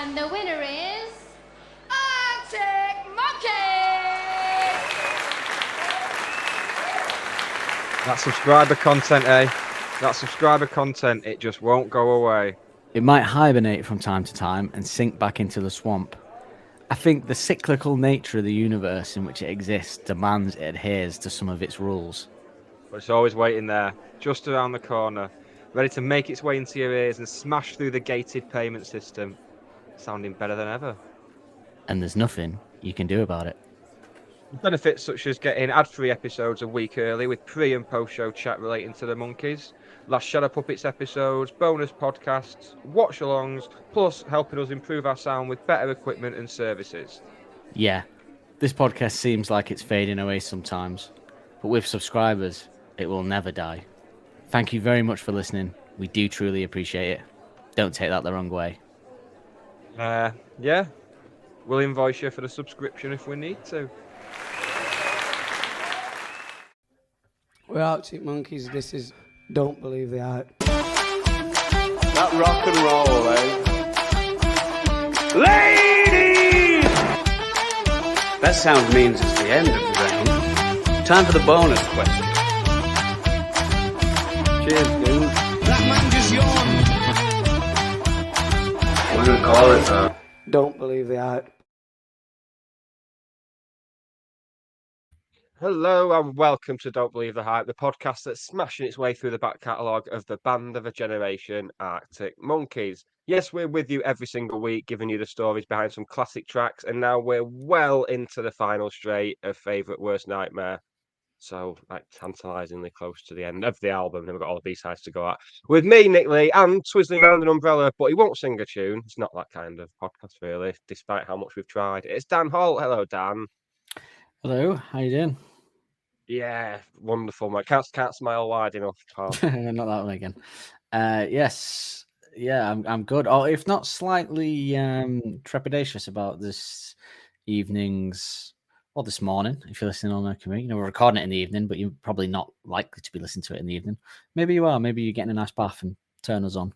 And the winner is... Arctic Monkeys! That subscriber content, eh? That subscriber content, it just won't go away. It might hibernate from time to time and sink back into the swamp. I think the cyclical nature of the universe in which it exists demands it adheres to some of its rules. But it's always waiting there, just around the corner, ready to make its way into your ears and smash through the gated payment system, sounding better than ever. And there's nothing you can do about it. Benefits such as getting ad-free episodes a week early with pre- and post-show chat relating to the monkeys, last Shadow Puppets episodes, bonus podcasts, watch-alongs, plus helping us improve our sound with better equipment and services. Yeah, this podcast seems like it's fading away sometimes, but with subscribers, it will never die. Thank you very much for listening. We do truly appreciate it. Don't take that the wrong way. Yeah, we'll invoice you for the subscription if we need to. We're Arctic Monkeys. This is Don't Believe the Hype. That rock and roll, eh? Ladies! That sound means it's the end of the round. Time for the bonus question. Cheers, dude. That man just yawned. What do we call it, though? Don't Believe the Hype. Hello and welcome to Don't Believe the Hype, the podcast that's smashing its way through the back catalogue of the band of a generation, Arctic Monkeys. Yes, we're with you every single week, giving you the stories behind some classic tracks, and now we're well into the final straight of Favourite Worst Nightmare. So, tantalisingly close to the end of the album, and we've got all the B-sides to go at. With me, Nick Lee, and twizzling around an umbrella, but he won't sing a tune. It's not that kind of podcast, really, despite how much we've tried. It's Dan Holt. Hello, Dan. Hello, how you doing? Yeah, wonderful, mate. Can't smile wide enough. Not that one again. Yes, yeah, I'm good. Or if not slightly trepidatious about this evening's, or this morning, if you're listening on Mercury. You know, we're recording it in the evening, but you're probably not likely to be listening to it in the evening. Maybe you are. Maybe you're getting a nice bath and turn us on.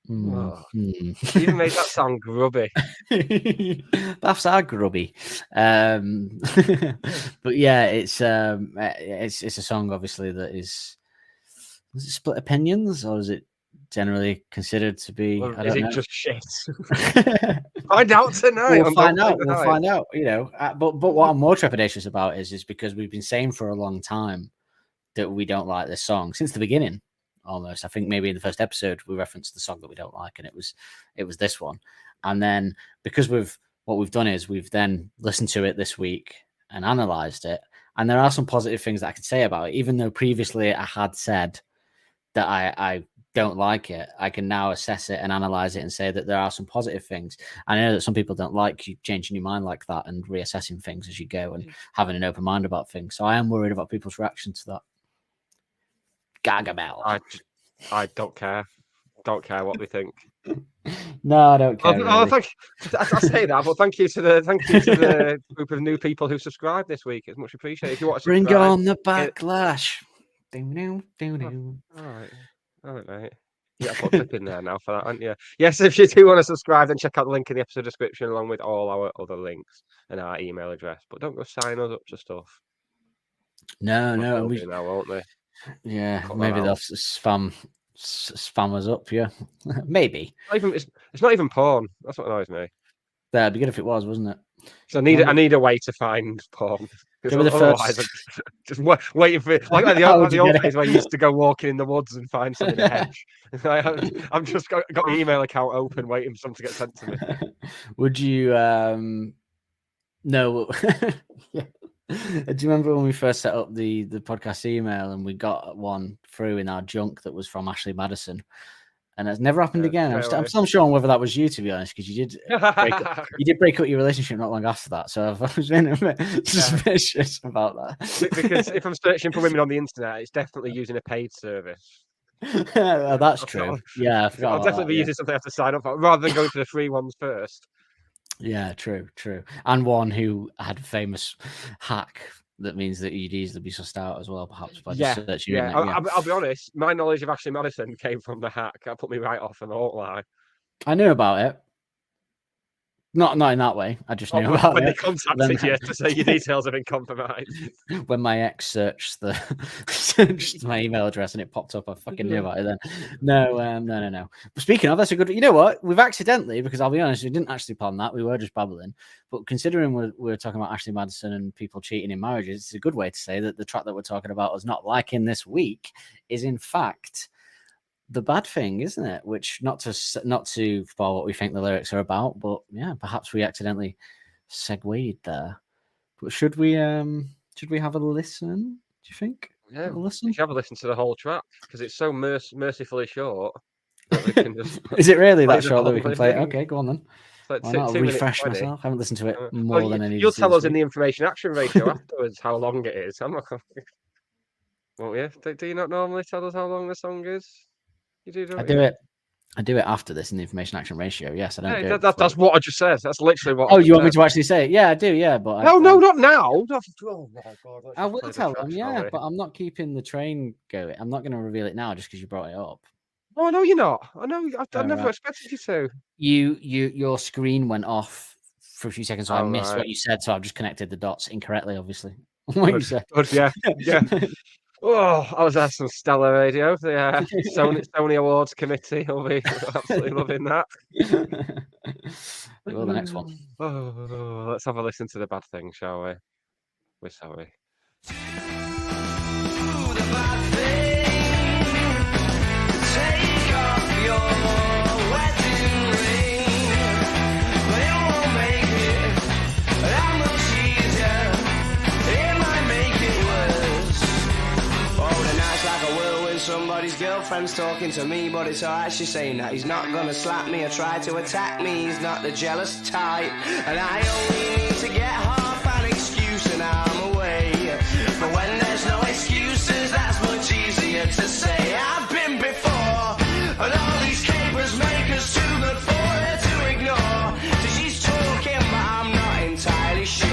You even made that sound grubby. Baths are grubby, but yeah, it's a song obviously that is it split opinions, or is it generally considered to be? Or I is don't it know. just shit? Find out tonight. We'll find out. We'll find out. You know, but what I'm more trepidatious about is because we've been saying for a long time that we don't like this song since the beginning. Almost, I think maybe in the first episode we referenced the song that we don't like, and it was this one. And then because what we've done is we've then listened to it this week and analysed it, and there are some positive things that I could say about it. Even though previously I had said that I don't like it, I can now assess it and analyse it and say that there are some positive things. I know that some people don't like you changing your mind like that and reassessing things as you go and having an open mind about things. So I am worried about people's reaction to that. Gargamel. I don't care. Don't care what we think. No, I don't care. I say that, but thank you to the group of new people who subscribed this week. It's much appreciated. If you want to bring subscribe, on the backlash. All right, mate. Yeah, put a clip in there now for that, aren't you? Yes, if you do want to subscribe, then check out the link in the episode description along with all our other links and our email address. But don't go sign us up to stuff. No, now, won't they? Yeah, maybe they'll spam us up. Yeah, maybe. It's not even porn. That's what annoys me. That'd be good if it was, wasn't it? So I need a way to find porn. Otherwise, I'm just waiting for it. Like the old days where you used to go walking in the woods and find something in a hedge. I'm just got my email account open, waiting for something to get sent to me. Would you? No. Yeah. Do you remember when we first set up the podcast email and we got one through in our junk that was from Ashley Madison, and it's never happened again? I'm still unsure on whether that was you, to be honest, because you did break up your relationship not long after that. So I was been a bit suspicious about that. Because if I'm searching for women on the internet, it's definitely using a paid service. That's true. Yeah, I'll definitely be using something I have to sign up for rather than going for the free ones first. Yeah, true. And one who had a famous hack that means that you'd easily be sussed out as well, perhaps by just searching. I'll be honest. My knowledge of Ashley Madison came from the hack. That put me right off, and I won't lie. I knew about it. Not in that way. I just knew about when it. they contacted you to say your details have been compromised. When my ex searched my email address and it popped up, I fucking knew about it then. No. But speaking of, that's a good. You know what? We've accidentally, because I'll be honest, we didn't actually plan that. We were just babbling. But considering we're talking about Ashley Madison and people cheating in marriages, it's a good way to say that the track that we're talking about us not liking this week is in fact The Bad Thing, isn't it? Which not to spoil what we think the lyrics are about, but yeah, perhaps we accidentally segued there. But should we have a listen? Do you think? Yeah, a listen? you should have a listen to the whole track because it's so mercifully short that we can just. Is it really play that the short that whole we can play it? thing. Okay, go on then. It's like Why not? I'll 2 minutes refresh 20. myself. I haven't listened to it more than I need. You'll tell us in the information action ratio afterwards how long it is. I'm not. Won't you? Do you not normally tell us how long the song is? You do. Don't you? I do it after this in the information action ratio. Yes, I don't. Hey, that's what I just said. That's literally what. Oh, you want me to actually say it? Yeah, I do. Yeah, but no, not now. Oh my God! I will tell them. Yeah, but I'm not keeping the train going. I'm not going to reveal it now just because you brought it up. Oh no, you're not. I know. I never expected you to. Your screen went off for a few seconds, so I missed what you said. So I've just connected the dots incorrectly, obviously. What you said? Good, yeah. Oh, I was at some stellar radio. The Sony Awards Committee will be absolutely loving that. Well, the next one. Oh, let's have a listen to The Bad Thing, shall we? We're sorry. Somebody's girlfriend's talking to me, but it's alright, she's saying that he's not gonna slap me or try to attack me. He's not the jealous type, and I only need to get half an excuse and I'm away. But when there's no excuses, that's much easier to say. I've been before, and all these capers make us too good for her to ignore. So she's talking, but I'm not entirely sure.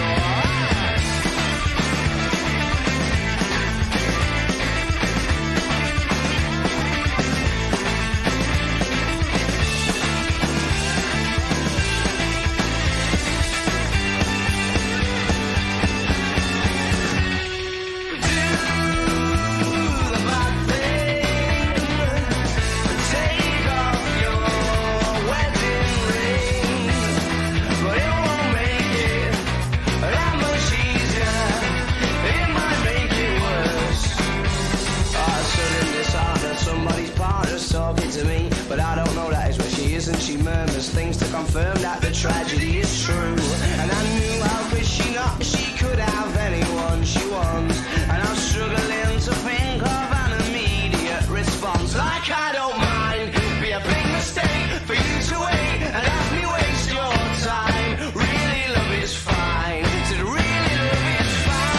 She murmurs things to confirm that the tragedy is true. And I knew how could she not? She could have anyone she wants. And I'm struggling to think of an immediate response. Like I don't mind, be a big mistake for you to wait and have me waste your time. Really love is fine. Said really love is fine.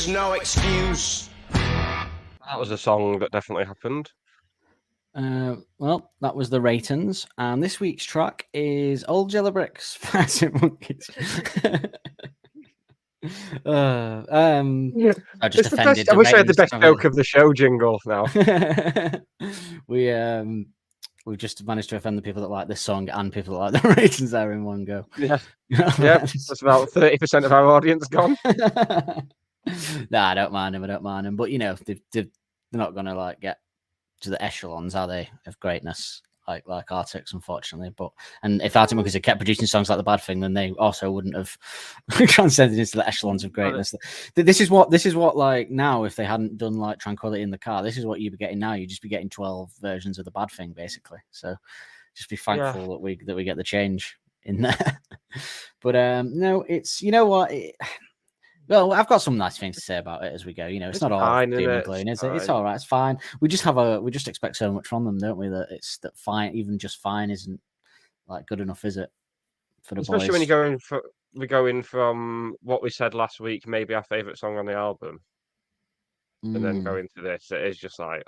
No excuse. That was a song that definitely happened. Well, that was the ratings, and this week's track is Old Jello Bricks. Arctic Monkeys. I just offended. I wish I had the best joke of the show jingle now. We've just managed to offend the people that like this song and people that like the ratings there in one go. Yeah, that's about 30% of our audience gone. Nah, I don't mind them. But you know, they're not gonna like get to the echelons, are they, of greatness like Arctics, unfortunately. And if Arctic Monkeys had kept producing songs like The Bad Thing, then they also wouldn't have transcended into the echelons of greatness. This is what like now, if they hadn't done like Tranquility in the Car, this is what you'd be getting now. You'd just be getting 12 versions of The Bad Thing, basically. So just be thankful that we get the change in there. But no, it's, you know what. Well, I've got some nice things to say about it as we go. You know, it's not all fine, doom isn't and it? gloom, It's is it? It's fine. all right. It's fine. We just expect so much from them, don't we? That fine, even just fine, isn't like good enough, is it? For the Especially boys. when we're going from what we said last week, maybe our favourite song on the album, and then going to this, it is just like,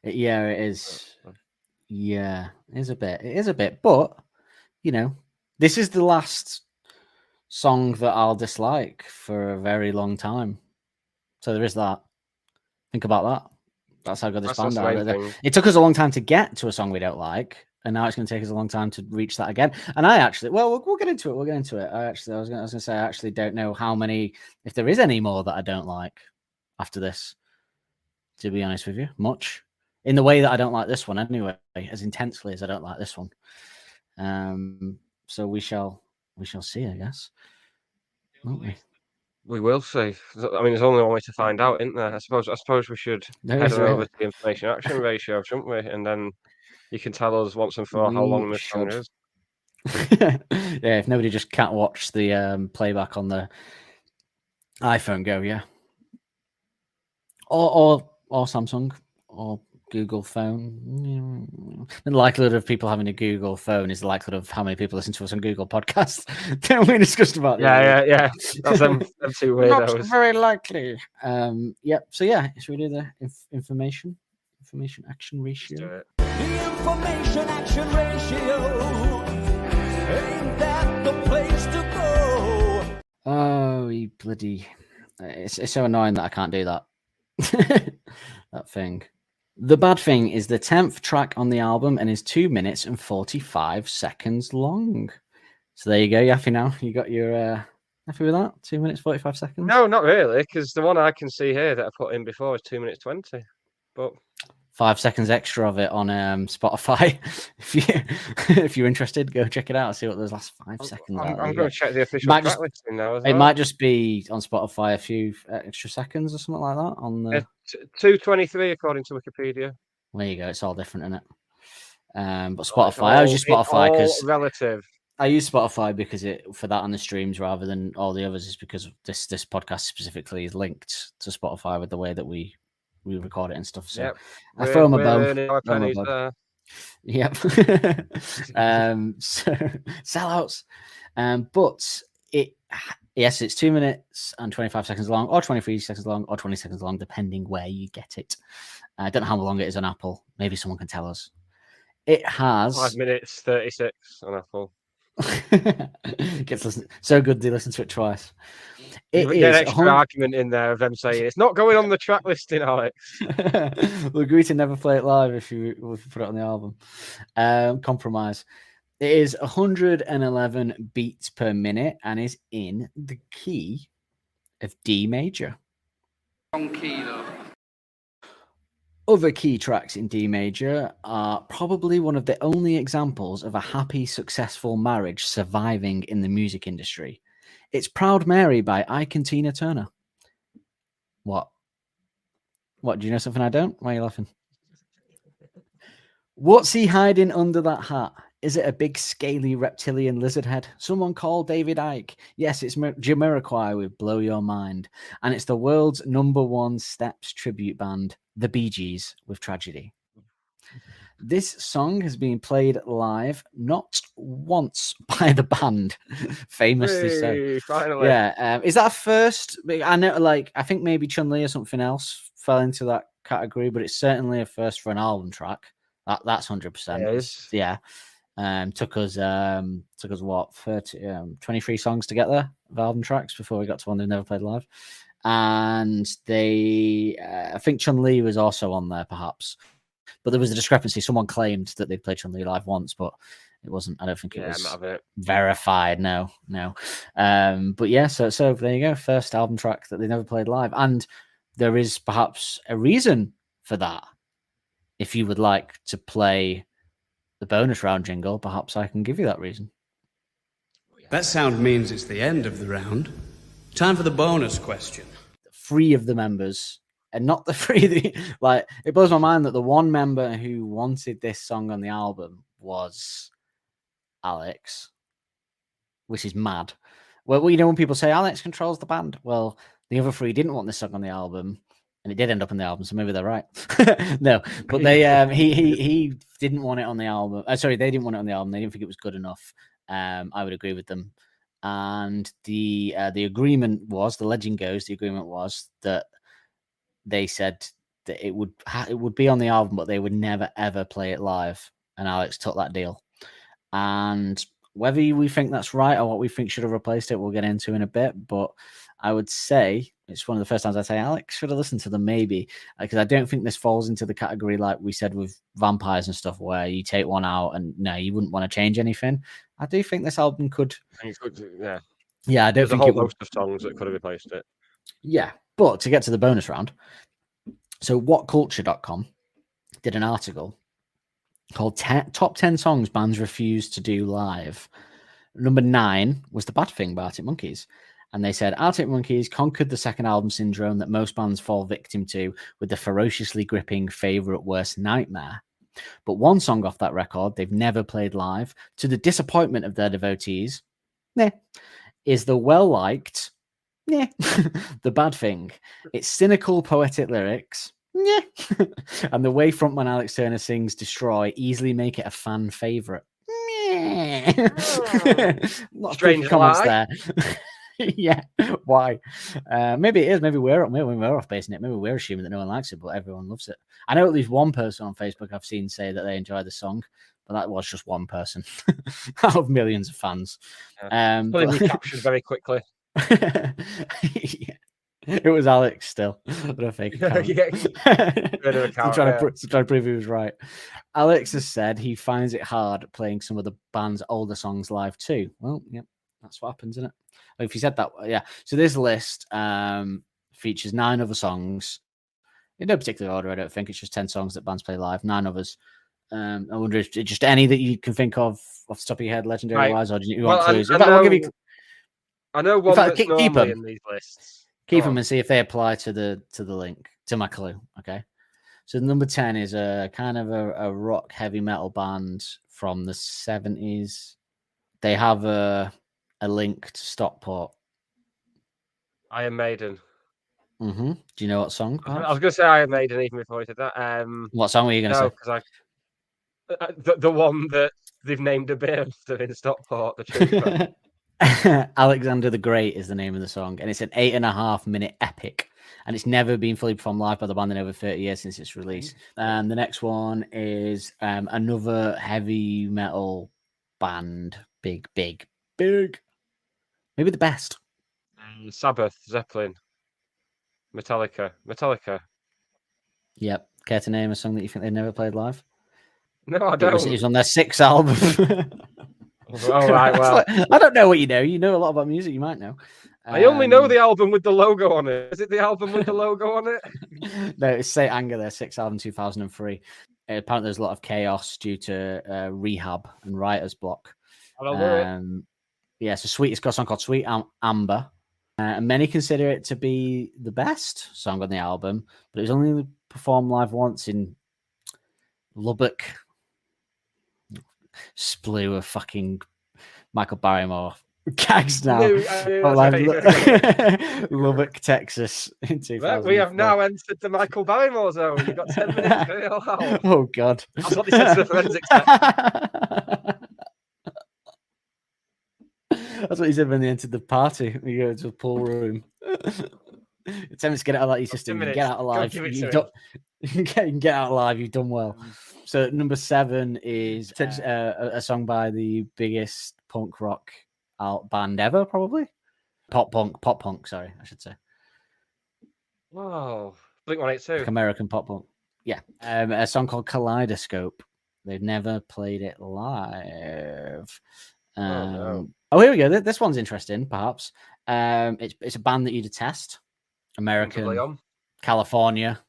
Yeah, it is. Yeah, it is a bit. It is a bit, but you know, this is the last song that I'll dislike for a very long time. So there is that. Think about that. That's how good this That's band the are. main thing. It took us a long time to get to a song we don't like, and now it's going to take us a long time to reach that again. And I actually, well, we'll get into it. We'll get into it. I was going to say, I actually don't know how many, if there is any more that I don't like after this. To be honest with you, much in the way that I don't like this one anyway, as intensely as I don't like this one. So we shall see, I guess. Won't we? We will see. I mean, there's only one way to find out, isn't there? I suppose we should There head is on over really. to the information action ratio, shouldn't we? And then you can tell us once and for all how We long this song should. is. Yeah, if nobody just can't watch the playback on the iPhone, go or Samsung or Google phone. The likelihood of people having a Google phone is the likelihood of how many people listen to us on Google Podcasts. Don't we discussed about that? Yeah. That's them two Not weirdos. very likely. Yep. So yeah, should we do the information action Let's do ratio? it. The information action ratio. Ain't that the place to go? Oh, you bloody! It's so annoying that I can't do that. That thing. The Bad Thing is the 10th track on the album and is 2 minutes and 45 seconds long. So there you go. You happy now? You got your happy with that? 2 minutes 45 seconds. No, not really, because the one I can see here that I put in before is 2 minutes 20. But 5 seconds extra of it on Spotify. if you're interested, go check it out. See what those last 5 seconds are. I'm going to check the official Might track just- listing now. As It well. might just be on Spotify a few extra seconds or something like that. On the 2:23 according to Wikipedia. there you go. It's all different, isn't it? But It's Spotify. I all- use Spotify it's all because relative. I use Spotify because for that on the streams rather than all the others is because this podcast specifically is linked to Spotify with the way that we record it and stuff. So Yep. I throw them a We're bone. earning our Throw 'em a pennies bone. there. Yep. So sellouts. But it's 2 minutes and 25 seconds long, or 23 seconds long, or 20 seconds long, depending where you get it. I don't know how long it is on Apple. Maybe someone can tell us. It has 5 minutes 36 on Apple. gets listened so good they listen to it twice. It You get is an extra argument in there of them saying it's not going on the track listing, Alex. We'll agree to never play it live if you put it on the album. Compromise. It is 111 beats per minute and is in the key of D major. Wrong key though. Other key tracks in D major are probably one of the only examples of a happy, successful marriage surviving in the music industry. It's Proud Mary by Ike and Tina Turner. What? Do you know something I don't? Why are you laughing? What's he hiding under that hat? Is it a big, scaly reptilian lizard head? Someone call David Icke. Yes, it's Jamiroquai with Blow Your Mind. And it's the world's #1 Steps tribute band, the Bee Gees, with Tragedy. This song has been played live not once by the band, famously so. Hey, finally. Yeah, is that a first? I know, I think maybe Chun-Li or something else fell into that category, but it's certainly a first for an album track. That's 100%. It is. Yeah. Took us what 23 songs to get there of album tracks before we got to one they've never played live, and I think Chun-Li was also on there perhaps, but there was a discrepancy. Someone claimed that they played Chun-Li live once, but it wasn't. I don't think it was verified. No. But yeah, so there you go. First album track that they never played live, and there is perhaps a reason for that. If you would like to play the bonus round jingle, perhaps I can give you that reason. That sound means it's the end of the round. Time for the bonus question. 3 of the members, and not the 3 it blows my mind that the one member who wanted this song on the album was Alex, which is mad. Well, when people say Alex controls the band, well, the other three didn't want this song on the album, and it did end up on the album, so maybe they're right. No, but he didn't want it on the album. Sorry, they didn't want it on the album. They didn't think it was good enough. I would agree with them. And the agreement was, the legend goes, the agreement was that they said that it would be on the album, but they would never ever play it live. And Alex took that deal. And whether we think that's right or what we think should have replaced it, we'll get into in a bit. But I would say it's one of the first times I say Alex should have listened to them, maybe, because I don't think this falls into the category like we said with Vampires and stuff, where you take one out and no, you wouldn't want to change anything. I do think this album could. Yeah. Yeah, I don't There's think a whole it would. host of songs that could have replaced it. Yeah, but to get to the bonus round, so whatculture.com did an article called Top 10 Songs Bands Refuse to Do Live. Number 9 was The Bad Thing by Arctic Monkeys. And they said Arctic Monkeys conquered the second album syndrome that most bands fall victim to with the ferociously gripping Favourite Worst Nightmare. But one song off that record they've never played live, to the disappointment of their devotees, is the well-liked The Bad Thing. It's cynical, poetic lyrics, and the way frontman Alex Turner sings Destroy easily make it a fan favourite. Strange comments lie. there. Yeah, why? Maybe it is. Maybe we're off basing it. Maybe we're assuming that no one likes it, but everyone loves it. I know at least one person on Facebook I've seen say that they enjoy the song, but that was just one person out of millions of fans. But he captured very quickly. Yeah. It was Alex still. What a fake account. Trying to prove he was right. Alex has said he finds it hard playing some of the band's older songs live too. Well, yeah, that's what happens, isn't it? If he said that, yeah. So this list features 9 other songs in no particular order. I don't think it's just 10 songs that bands play live. 9 others. I wonder if just any that you can think of off the top of your head, legendary wise, or do you want clues? I know one that's normally in these lists. Keep them and see if they apply to the link, to my clue. Okay. So number 10 is a kind of a rock heavy metal band from the 70s. They have a link to Stockport. Iron Maiden. Mm-hmm. Do you know what song? I was going to say Iron Maiden even before I said that. What song were you going to say? Because the one that they've named a beer after in Stockport, the Trooper. Alexander the Great is the name of the song, and it's an 8.5-minute epic, and it's never been fully performed live by the band in over 30 years since its release. The next one is another heavy metal band, big, maybe the best. Sabbath, Zeppelin, Metallica. Yep. Care to name a song that you think they never played live? No, I don't. It was on their 6th album. All right, well. I don't know what you know. You know a lot about music. You might know. I only know the album with the logo on it. Is it the album with the logo on it? No, it's Saint Anger, their 6th album, 2003. Apparently, there's a lot of chaos due to rehab and writer's block. I don't know it. Yeah, so it's got a song called Sweet Amber. And many consider it to be the best song on the album, but it was only performed live once in Lubbock. Splew of fucking Michael Barrymore gags now. Lubbock, Texas in 2004. We have now entered the Michael Barrymore zone. You've got 10 minutes. Oh, God. That's what they said to the forensics tech. That's what he said when they entered the party. You go to a pool room. It's time to get out of that system. You get out alive. You can get out alive. You've done well. So number 7 is a song by the biggest punk rock band ever, probably. Pop punk. Sorry, I should say. Wow, Blink-182. Like American pop punk. Yeah, a song called Kaleidoscope. They've never played it live. Oh, here we go. This one's interesting, perhaps. It's a band that you detest. American, California.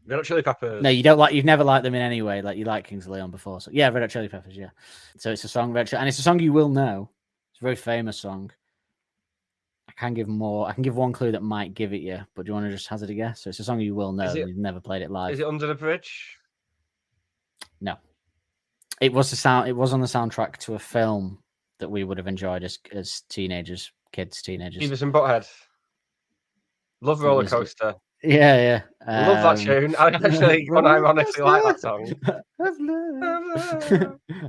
Red Hot Chili Peppers. No, you don't like. You've never liked them in any way. Like you like Kings of Leon before. So yeah, Red Hot Chili Peppers. Yeah. So it's a song, and it's a song you will know. It's a very famous song. I can give more. I can give one clue that might give it you. But do you want to just hazard a guess? So it's a song you will know. You've never played it live. Is it Under the Bridge? No. It was the sound. It was on the soundtrack to a film that we would have enjoyed as teenagers. Beavis and Butthead. Love Roller was- Coaster. Yeah. Love that tune. I actually unironically like that song.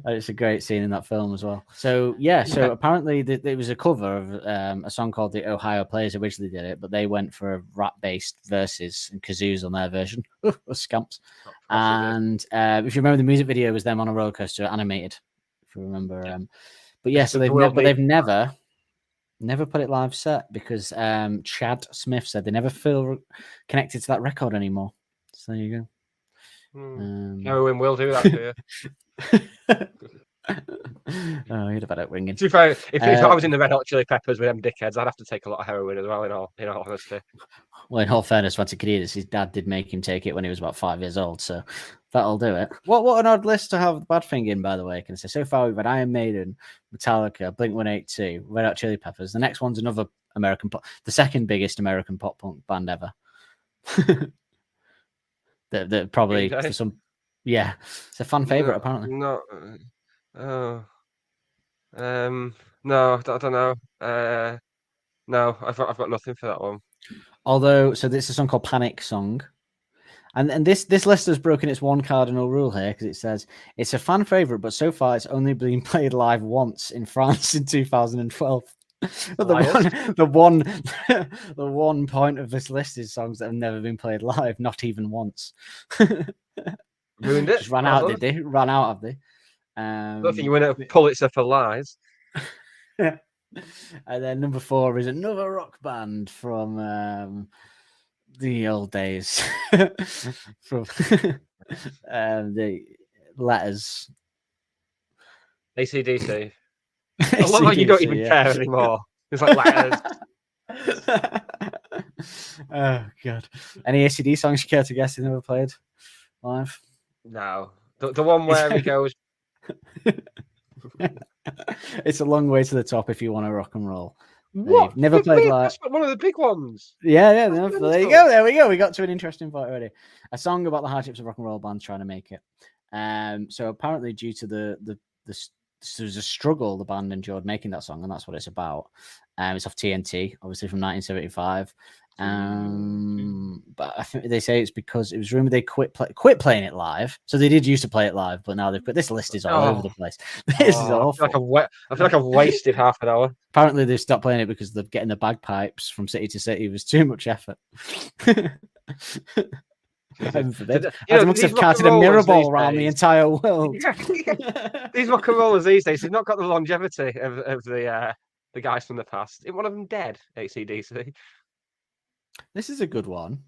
It's a great scene in that film as well. So so apparently it was a cover of a song called The Ohio Players originally did it, but they went for a rap-based verses and kazoos on their version. Scamps. And if you remember, the music video was them on a roller coaster, animated. If you remember, but yeah, so they've never put it live set because Chad Smith said they never feel connected to that record anymore. So there you go. Heroin will do that to you. Oh, you'd have had it ringing. To be fair, if I was in the Red Hot Chili Peppers with them dickheads, I'd have to take a lot of heroin as well. In all honesty. Well, in all fairness, once he could hear this, his dad did make him take it when he was about 5 years old, so that'll do it. What an odd list to have the bad thing in, by the way. Can I say so far we've had Iron Maiden, Metallica, Blink-182, Red Hot Chili Peppers. The next one's another American pop, the second biggest American pop punk band ever. that probably for some, it's a fan favorite apparently. No, no, I don't know. No, I've got nothing for that one. Although, so this is a song called Panic Song. And this list has broken its one cardinal rule here because it says it's a fan favorite, but so far it's only been played live once in France in 2012. the one point of this list is songs that have never been played live, not even once. Ruined it. Just ran out, did they? Ran out, have they? I don't think you win a Pulitzer for lies. And then number 4 is another rock band from the old days. From the Letters. AC/DC. I love how you don't even care anymore. It's like Letters. Oh god! Any ACD songs you care to guess you never played live? No, the one where he goes. It's a long way to the top if you want to rock and roll. What? Never played live. That's one of the big ones. Yeah. No, there you go. There we go. We got to an interesting point already. A song about the hardships of rock and roll bands trying to make it. So apparently, due to there's a struggle the band endured making that song, and that's what it's about. It's off TNT, obviously from 1975. But I think they say it's because it was rumored they quit playing it live. So they did used to play it live, but now they've put this list is all over the place. This is awful. I feel like I've wasted half an hour. Apparently they stopped playing it because they're getting the bagpipes from city to city was too much effort. Heaven forbid. I must have carted a mirror ball around the entire world. These rock and rollers these days, they've not got the longevity of the guys from the past. Is one of them dead? AC/DC. This is a good one,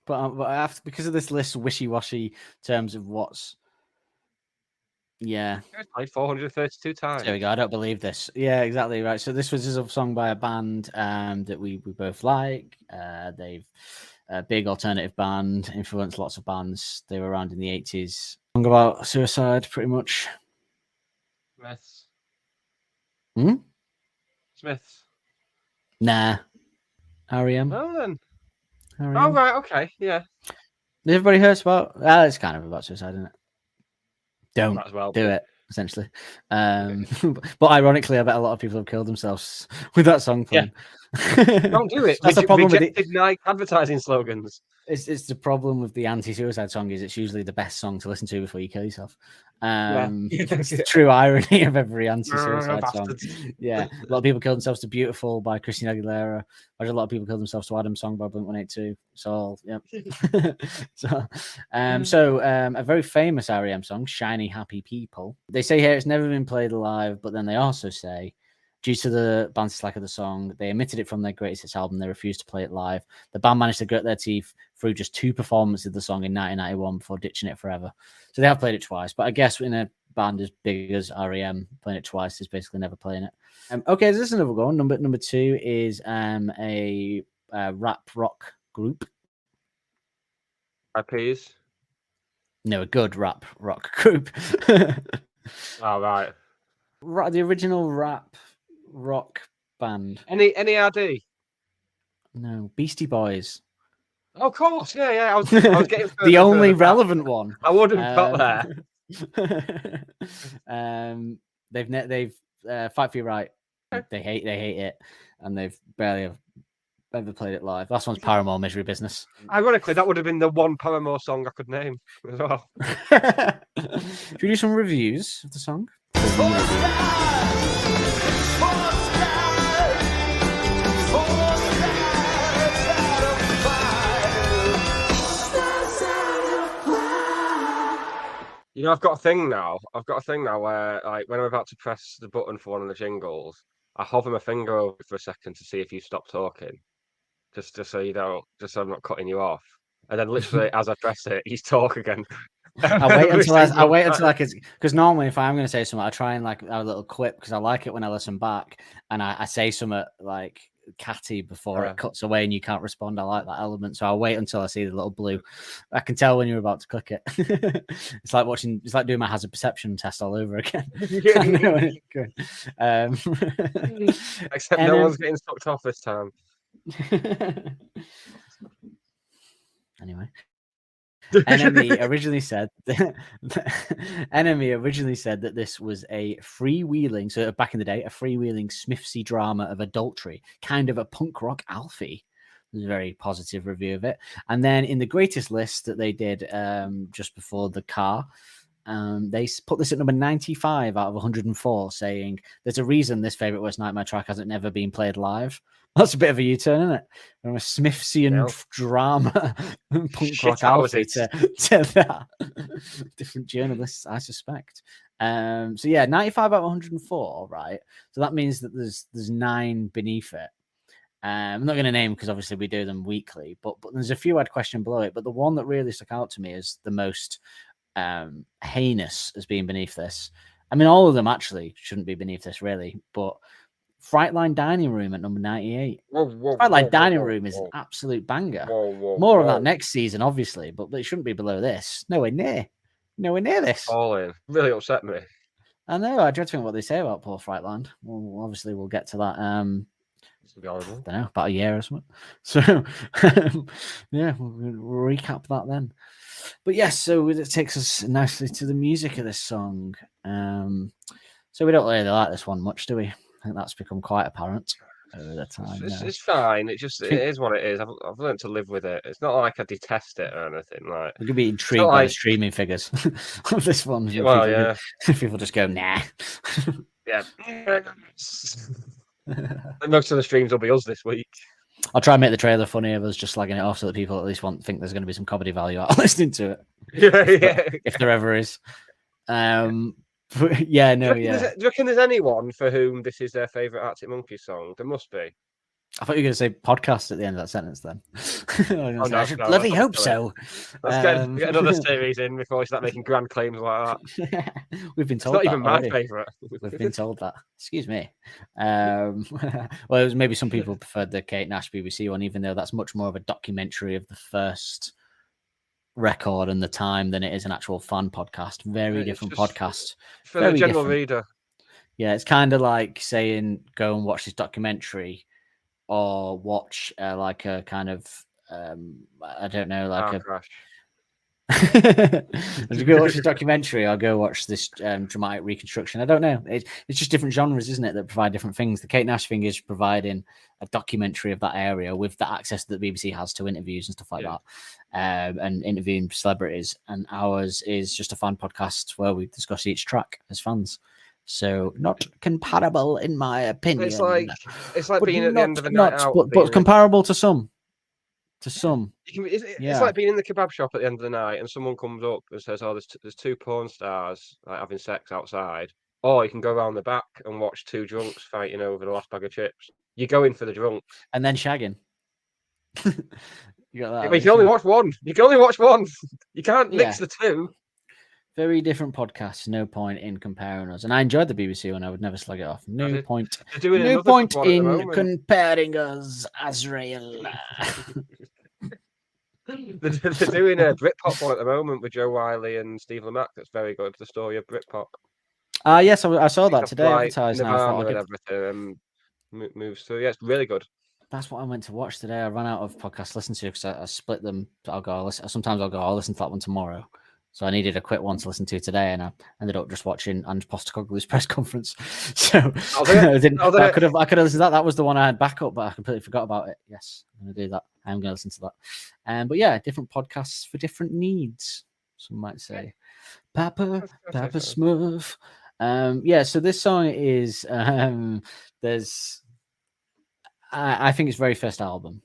but I have to, because of this list, wishy-washy terms of what's. Yeah, It's played 432 times. There we go. I don't believe this. Yeah, exactly right. So this was a song by a band that we both like. They've a big alternative band, influenced lots of bands. They were around in the 80s. Song about suicide, pretty much. Smiths. Hmm? Smiths. Nah. R.E.M. Oh, then. R.E.M. Oh, right. Okay. Yeah. Everybody hears about. It's kind of about suicide, isn't it? Don't Might as well do it, essentially. But ironically, I bet a lot of people have killed themselves with that song playing. Don't do it. That's the problem with it. Nike advertising slogans. It's the problem with the anti-suicide song is it's usually the best song to listen to before you kill yourself. It's the true irony of every anti-suicide song. Yeah, a lot of people kill themselves to "Beautiful" by Christina Aguilera. A lot of people kill themselves to "Adam's Song" by Blink-182. It's all a very famous R.E.M. song, "Shiny Happy People." They say here it's never been played live, but then they also say, due to the band's dislike of the song, they omitted it from their greatest hits album. They refused to play it live. The band managed to grit their teeth through just 2 performances of the song in 1991 before ditching it forever. So they have played it twice, but I guess in a band as big as R.E.M., playing it twice is basically never playing it. Okay, so this is another one. Number 2 is a rap rock group. IPs. No, a good rap rock group. Oh, right. The original rap rock band. Any RD? No, Beastie Boys. Oh, of course. Yeah. I was getting the only relevant one. I would have got there. They've Fight for Your Right. They hate it, and they've barely ever played it live. Last one's Paramore, Misery Business. Ironically, that would have been the one Paramore song I could name as well. Should we do some reviews of the song? You know, I've got a thing now where, like, when I'm about to press the button for one of the jingles, I hover my finger over it for a second to see if you stop talking, just so you don't, just so I'm not cutting you off. And then literally as I press it, you talk again. I wait until I can, because normally if I'm going to say something, I try and like have a little quip because I like it when I listen back and I say something like catty before it cuts away and you can't respond. I like that element, so I'll wait until I see the little blue. I can tell when you're about to click it. It's like doing my hazard perception test all over again. Except no one's getting sucked off this time. Anyway. Enemy originally said that this was a freewheeling, so back in the day, a freewheeling Smithsy drama of adultery, kind of a punk rock Alfie. It was a very positive review of it. And then in the greatest list that they did just before the car, they put this at number 95 out of 104, saying there's a reason this favorite Worst Nightmare track hasn't never been played live. That's a bit of a U-turn, isn't it? From a Smithsian drama punk rock Alfie to that. Different journalists, I suspect. So yeah, 95 out of 104, right? So that means that there's 9 beneath it. I'm not going to name because obviously we do them weekly, but there's a few I'd question below it. But the one that really stuck out to me is the most heinous as being beneath this. I mean, all of them actually shouldn't be beneath this, really, but Frightline Dining Room at number 98. Frightline Dining Room is an absolute banger. More of that next season, obviously, but it shouldn't be below this. Nowhere near this. All in. Really upset me. I know. I dread to think what they say about Paul Frightland. Well, obviously, we'll get to that. I don't know, about a year or something. So, yeah, we'll recap that then. But yes, so it takes us nicely to the music of this song. So we don't really like this one much, do we? I think that's become quite apparent over the time. It's fine. It is what it is. I've learned to live with it. It's not like I detest it or anything. Like we could be intrigued by the streaming figures of this one. Well, people just go nah. Yeah. Most of the streams will be us this week. I'll try and make the trailer funny of us just slagging it off so that people at least think there's going to be some comedy value out of listening to it. If there ever is. Do you reckon there's anyone for whom this is their favourite Arctic Monkeys song? There must be. I thought you were going to say podcast at the end of that sentence then. I should bloody hope so. Let's get another series in before we start making grand claims like that. We've been told it's not that even my favourite. We've been told that. Excuse me. Well, it was maybe some people preferred the Kate Nash BBC one, even though that's much more of a documentary of the first record and the time than it is an actual fan podcast. Very different podcast for the general reader. Yeah, it's kind of like saying go and watch this documentary or watch like a kind of I don't know, like if you go watch the documentary or go watch this dramatic reconstruction. I don't know. It's just different genres, isn't it, that provide different things. The Kate Nash thing is providing a documentary of that area with the access that the BBC has to interviews and stuff like that, and interviewing celebrities. And ours is just a fan podcast where we discuss each track as fans. So not comparable, in my opinion. It's like being at the end of a night out, but comparable to some. It's like being in the kebab shop at the end of the night and someone comes up and says, "Oh, there's 2 porn stars like having sex outside." Or you can go around the back and watch 2 drunks fighting over the last bag of chips. You go in for the drunks and then shagging. You got that. But you can only watch one. You can only watch one. You can't mix the 2. Very different podcasts. No point in comparing us. And I enjoyed the BBC one. I would never slug it off. No point in comparing us, Azrael. They're doing a Britpop one at the moment with Joe Wiley and Steve Lamacq. That's very good. The story of Britpop. Yes, I saw that today. Advertised now. And everything moves through. Yeah, it's really good. That's what I went to watch today. I ran out of podcasts to listen to because I split them. Sometimes I'll listen to that one tomorrow. So I needed a quick one to listen to today, and I ended up just watching Ange Postecoglou's press conference. So I could have listened to that. That was the one I had backup, but I completely forgot about it. Yes, I'm going to do that. I'm going to listen to that. But yeah, different podcasts for different needs, some might say. Papa Smurf. Yeah, so this song is there's I think it's very first album,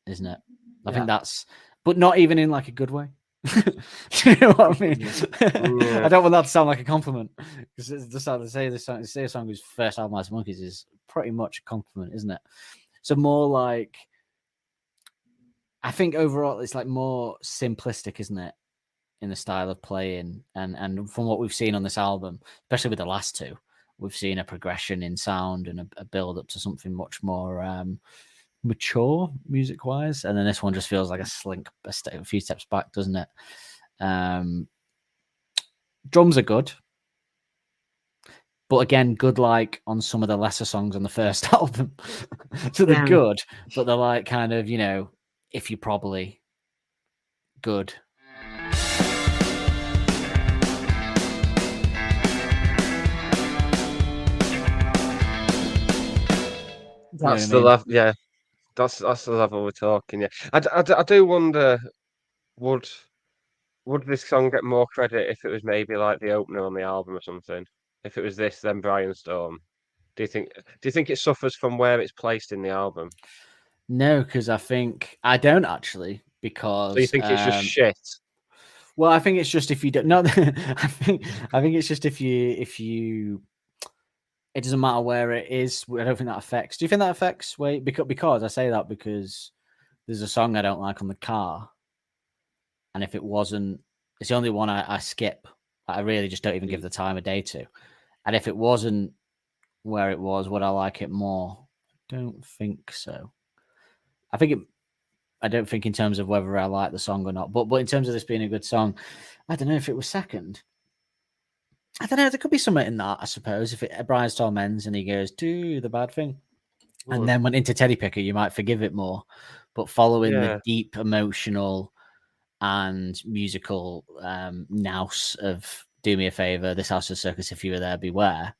isn't it? I think that's, but not even in like a good way. Do you know what I mean? I don't want that to sound like a compliment, because it's just how to say this song. Say a song whose first album, Arctic Monkeys, is pretty much a compliment, isn't it? So more like, I think overall it's like more simplistic, isn't it, in the style of playing, and from what we've seen on this album, especially with the last two, we've seen a progression in sound and a build up to something much more mature music wise, and then this one just feels like a few steps back, doesn't it? Drums are good, but again, good like on some of the lesser songs on the first album. So they're good, but they're like kind of, you know, if you probably good. That's the level, yeah. That's the level we're talking. Yeah, I do wonder, would this song get more credit if it was maybe like the opener on the album or something? If it was this, then Brian Storm. Do you think it suffers from where it's placed in the album? No, because I don't actually. Because so you think it's just shit? Well, I think it's just if you don't. No, I think it's just if you. It doesn't matter where it is. I don't think that affects. Do you think that affects? Wait, because I say that because there's a song I don't like on the car, and if it wasn't, it's the only one I skip. I really just don't even give the time of day to. And if it wasn't where it was, would I like it more? I don't think so. I don't think in terms of whether I like the song or not, but in terms of this being a good song, I don't know if it was second. I don't know. There could be something in that, I suppose. If Brian Storm ends and he goes, do the bad thing, and then went into Teddy Picker, you might forgive it more. But following the deep emotional and musical nous of Do Me a Favor, This House is Circus, If You Were There, Beware.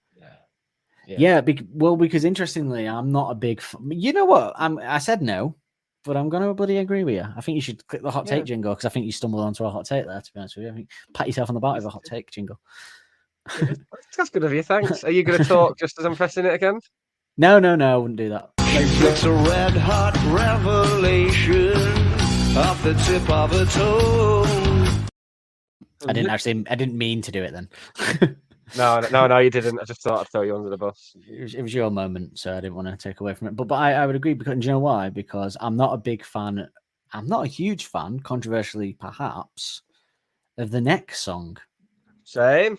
Because interestingly, I'm not a big you know what? I said no, but I'm going to bloody agree with you. I think you should click the hot take jingle, because I think you stumbled onto a hot take there, to be honest with you. I think pat yourself on the back with a hot take jingle. That's good of you, thanks. Are you going to talk just as I'm pressing it again? No, I wouldn't do that. It's a red hot revelation off the tip of a toe. I didn't mean to do it then. No, you didn't. I just thought I'd throw you under the bus. It was your moment, so I didn't want to take away from it. But I would agree, because, do you know why? Because I'm not a big fan. I'm not a huge fan, controversially perhaps, of the next song. Same.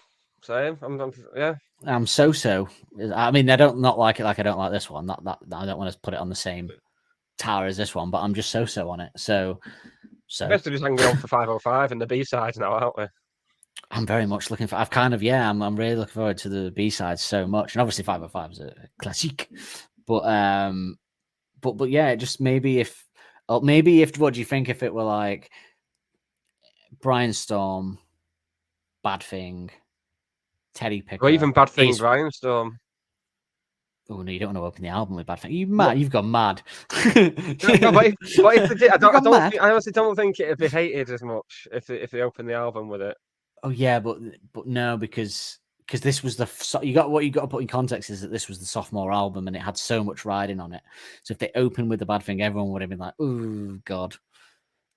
I'm so. I mean, I don't not like it like I don't like this one. That I don't want to put it on the same tower as this one, but I'm just so on it. So Best of just hanging on for 505 and the B-sides now, aren't we? I'm very much looking for. I'm really looking forward to the B-sides so much, and obviously 505 is a classic. But yeah, just maybe if what do you think if it were like Brian Storm, Bad Thing, Teddy Picker, or even Bad Thing, Brian Storm? Oh no, you don't want to open the album with Bad Thing. You mad? You've gone mad. No, but if they did, I honestly don't think it'd be hated as much if they opened the album with it. Oh yeah, but no, because this was what you got to put in context is that this was the sophomore album and it had so much riding on it. So if they opened with the Bad Thing, everyone would have been like, "Oh God."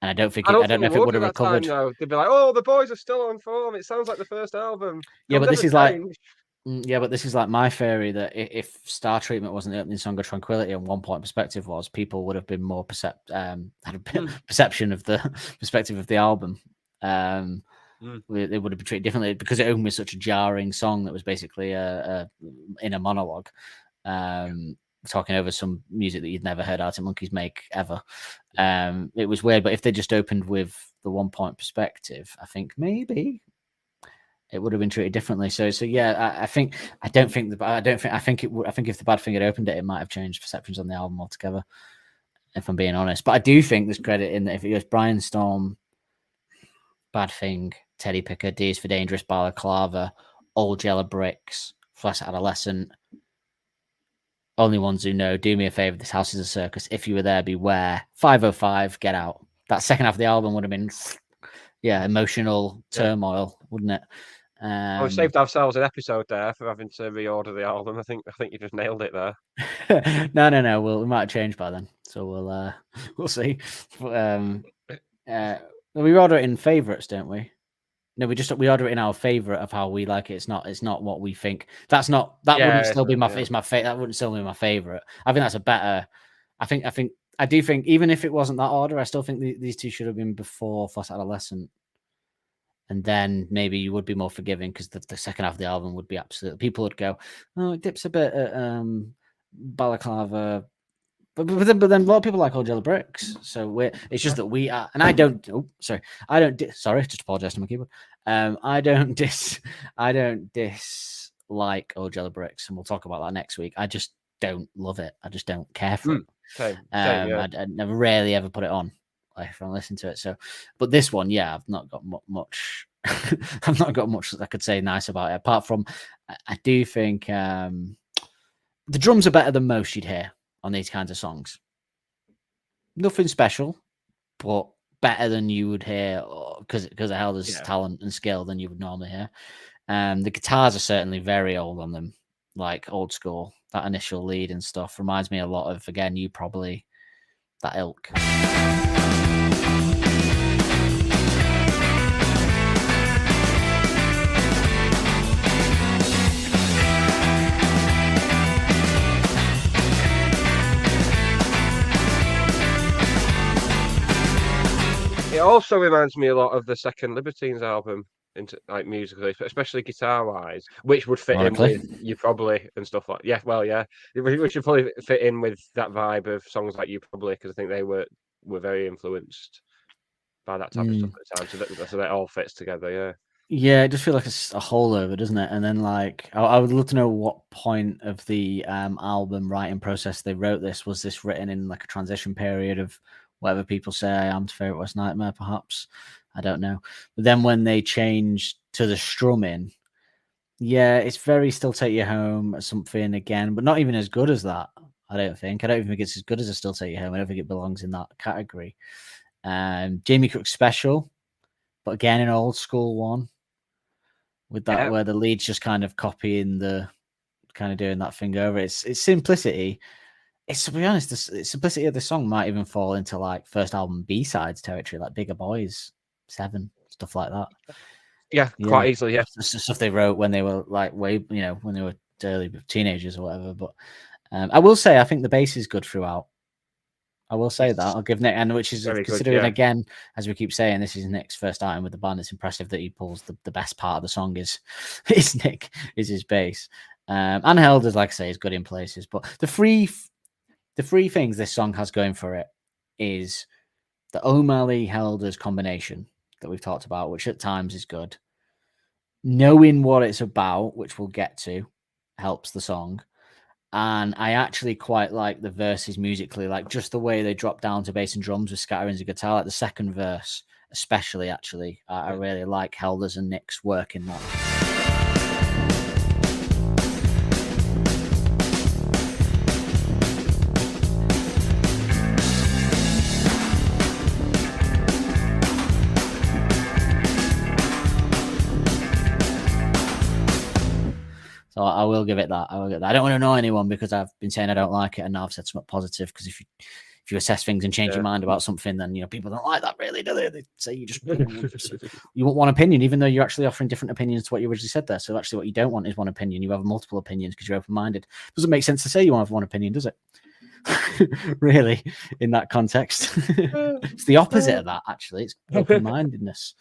And I don't know if it would have recovered. They'd be like, "Oh, the boys are still on form. It sounds like the first album." Yeah, but this is like my theory that if Star Treatment wasn't the opening song of Tranquility and 1 Point Perspective was, people would have been more had a perception of the perspective of the album. They would have been treated differently because it opened with such a jarring song that was basically a inner monologue, talking over some music that you'd never heard Arctic Monkeys make ever. It was weird, but if they just opened with the 1 Point Perspective, I think maybe it would have been treated differently. So yeah, I think if the Bad Thing had opened it, it might have changed perceptions on the album altogether, if I'm being honest. But I do think there's credit in that if it goes Brian Storm, Bad Thing, Teddy Picker, D is for Dangerous, Balaclava, Old Yellow Bricks, Flash Adolescent, Only Ones Who Know, Do Me a Favor, This House is a Circus, If You Were There, Beware, 505, Get Out. That second half of the album would have been, emotional turmoil, wouldn't it? We saved ourselves an episode there for having to reorder the album. I think you just nailed it there. No. We might change by then, so we'll see. We order it in favorites, don't we? No, we order it in our favorite of how we like it. It's not what we think. That wouldn't still be my. It's my favorite. That wouldn't still be my favorite. I think that's a better. I do think even if it wasn't that order, I still think these two should have been before Flash Adolescent. And then maybe you would be more forgiving because the second half of the album would be absolutely. People would go, oh, it dips a bit at Balaclava, but then a lot of people like Old Yellow Bricks. So it's just that we are, and I don't. Oh, sorry, I don't. Sorry, just apologize to my keyboard. I don't dislike Old Yellow Bricks, and we'll talk about that next week. I just don't love it. I just don't care for it. Same, yeah. I never rarely ever put it on. If I listen to it, but this one, I've not got much. I've not got much that I could say nice about it. Apart from, I do think the drums are better than most you'd hear on these kinds of songs. Nothing special, but better than you would hear because of Helder's talent and skill than you would normally hear. The guitars are certainly very old on them, like old school. That initial lead and stuff reminds me a lot of, again, you probably that ilk. It also reminds me a lot of the second Libertines album, like musically, especially guitar wise, which would fit in with You Probably and stuff like. Which should probably fit in with that vibe of songs like You Probably, because I think they were very influenced by that type of stuff at the time. So that all fits together. Yeah, it just feels like it's a holdover, doesn't it? And then, like, I would love to know what point of the album writing process they wrote this. Was this written in like a transition period of whatever people say I Am's Favorite Worst Nightmare, perhaps? I don't know. But then when they changed to the strumming, it's very Still Take You Home, something again, but not even as good as that. I don't even think it's as good as a Still Take You Home. I don't think it belongs in that category. Jamie Cook Special, but again an old school one with that where the lead's just kind of copying doing that thing over. It's simplicity. It's, to be honest, the simplicity of the song might even fall into like first album B-sides territory, like Bigger Boys, 7, stuff like that. Yeah, quite easily. Yeah, it's the stuff they wrote when they were like when they were early teenagers or whatever. But I will say, I think the bass is good throughout. I will say that. I'll give Nick, and which is considering again, as we keep saying, this is Nick's first item with the band. It's impressive that he pulls the best part of the song is Nick, is his bass. And Helder's, like I say, is good in places. But the three things this song has going for it is the O'Malley Helder's combination that we've talked about, which at times is good. Knowing what it's about, which we'll get to, helps the song. And I actually quite like the verses musically, like just the way they drop down to bass and drums with scatterings of guitar, like the second verse, especially, actually. I really like Helder's and Nick's work in that. So I will give it that. I don't want to annoy anyone because I've been saying I don't like it, and now I've said something positive. Because if you assess things and change your mind about something, then people don't like that, really, do they? They say you want one opinion, even though you're actually offering different opinions to what you originally said there. So actually, what you don't want is one opinion. You have multiple opinions because you're open-minded. Doesn't make sense to say you want to have one opinion, does it? Really, in that context, it's the opposite of that. Actually, it's open-mindedness.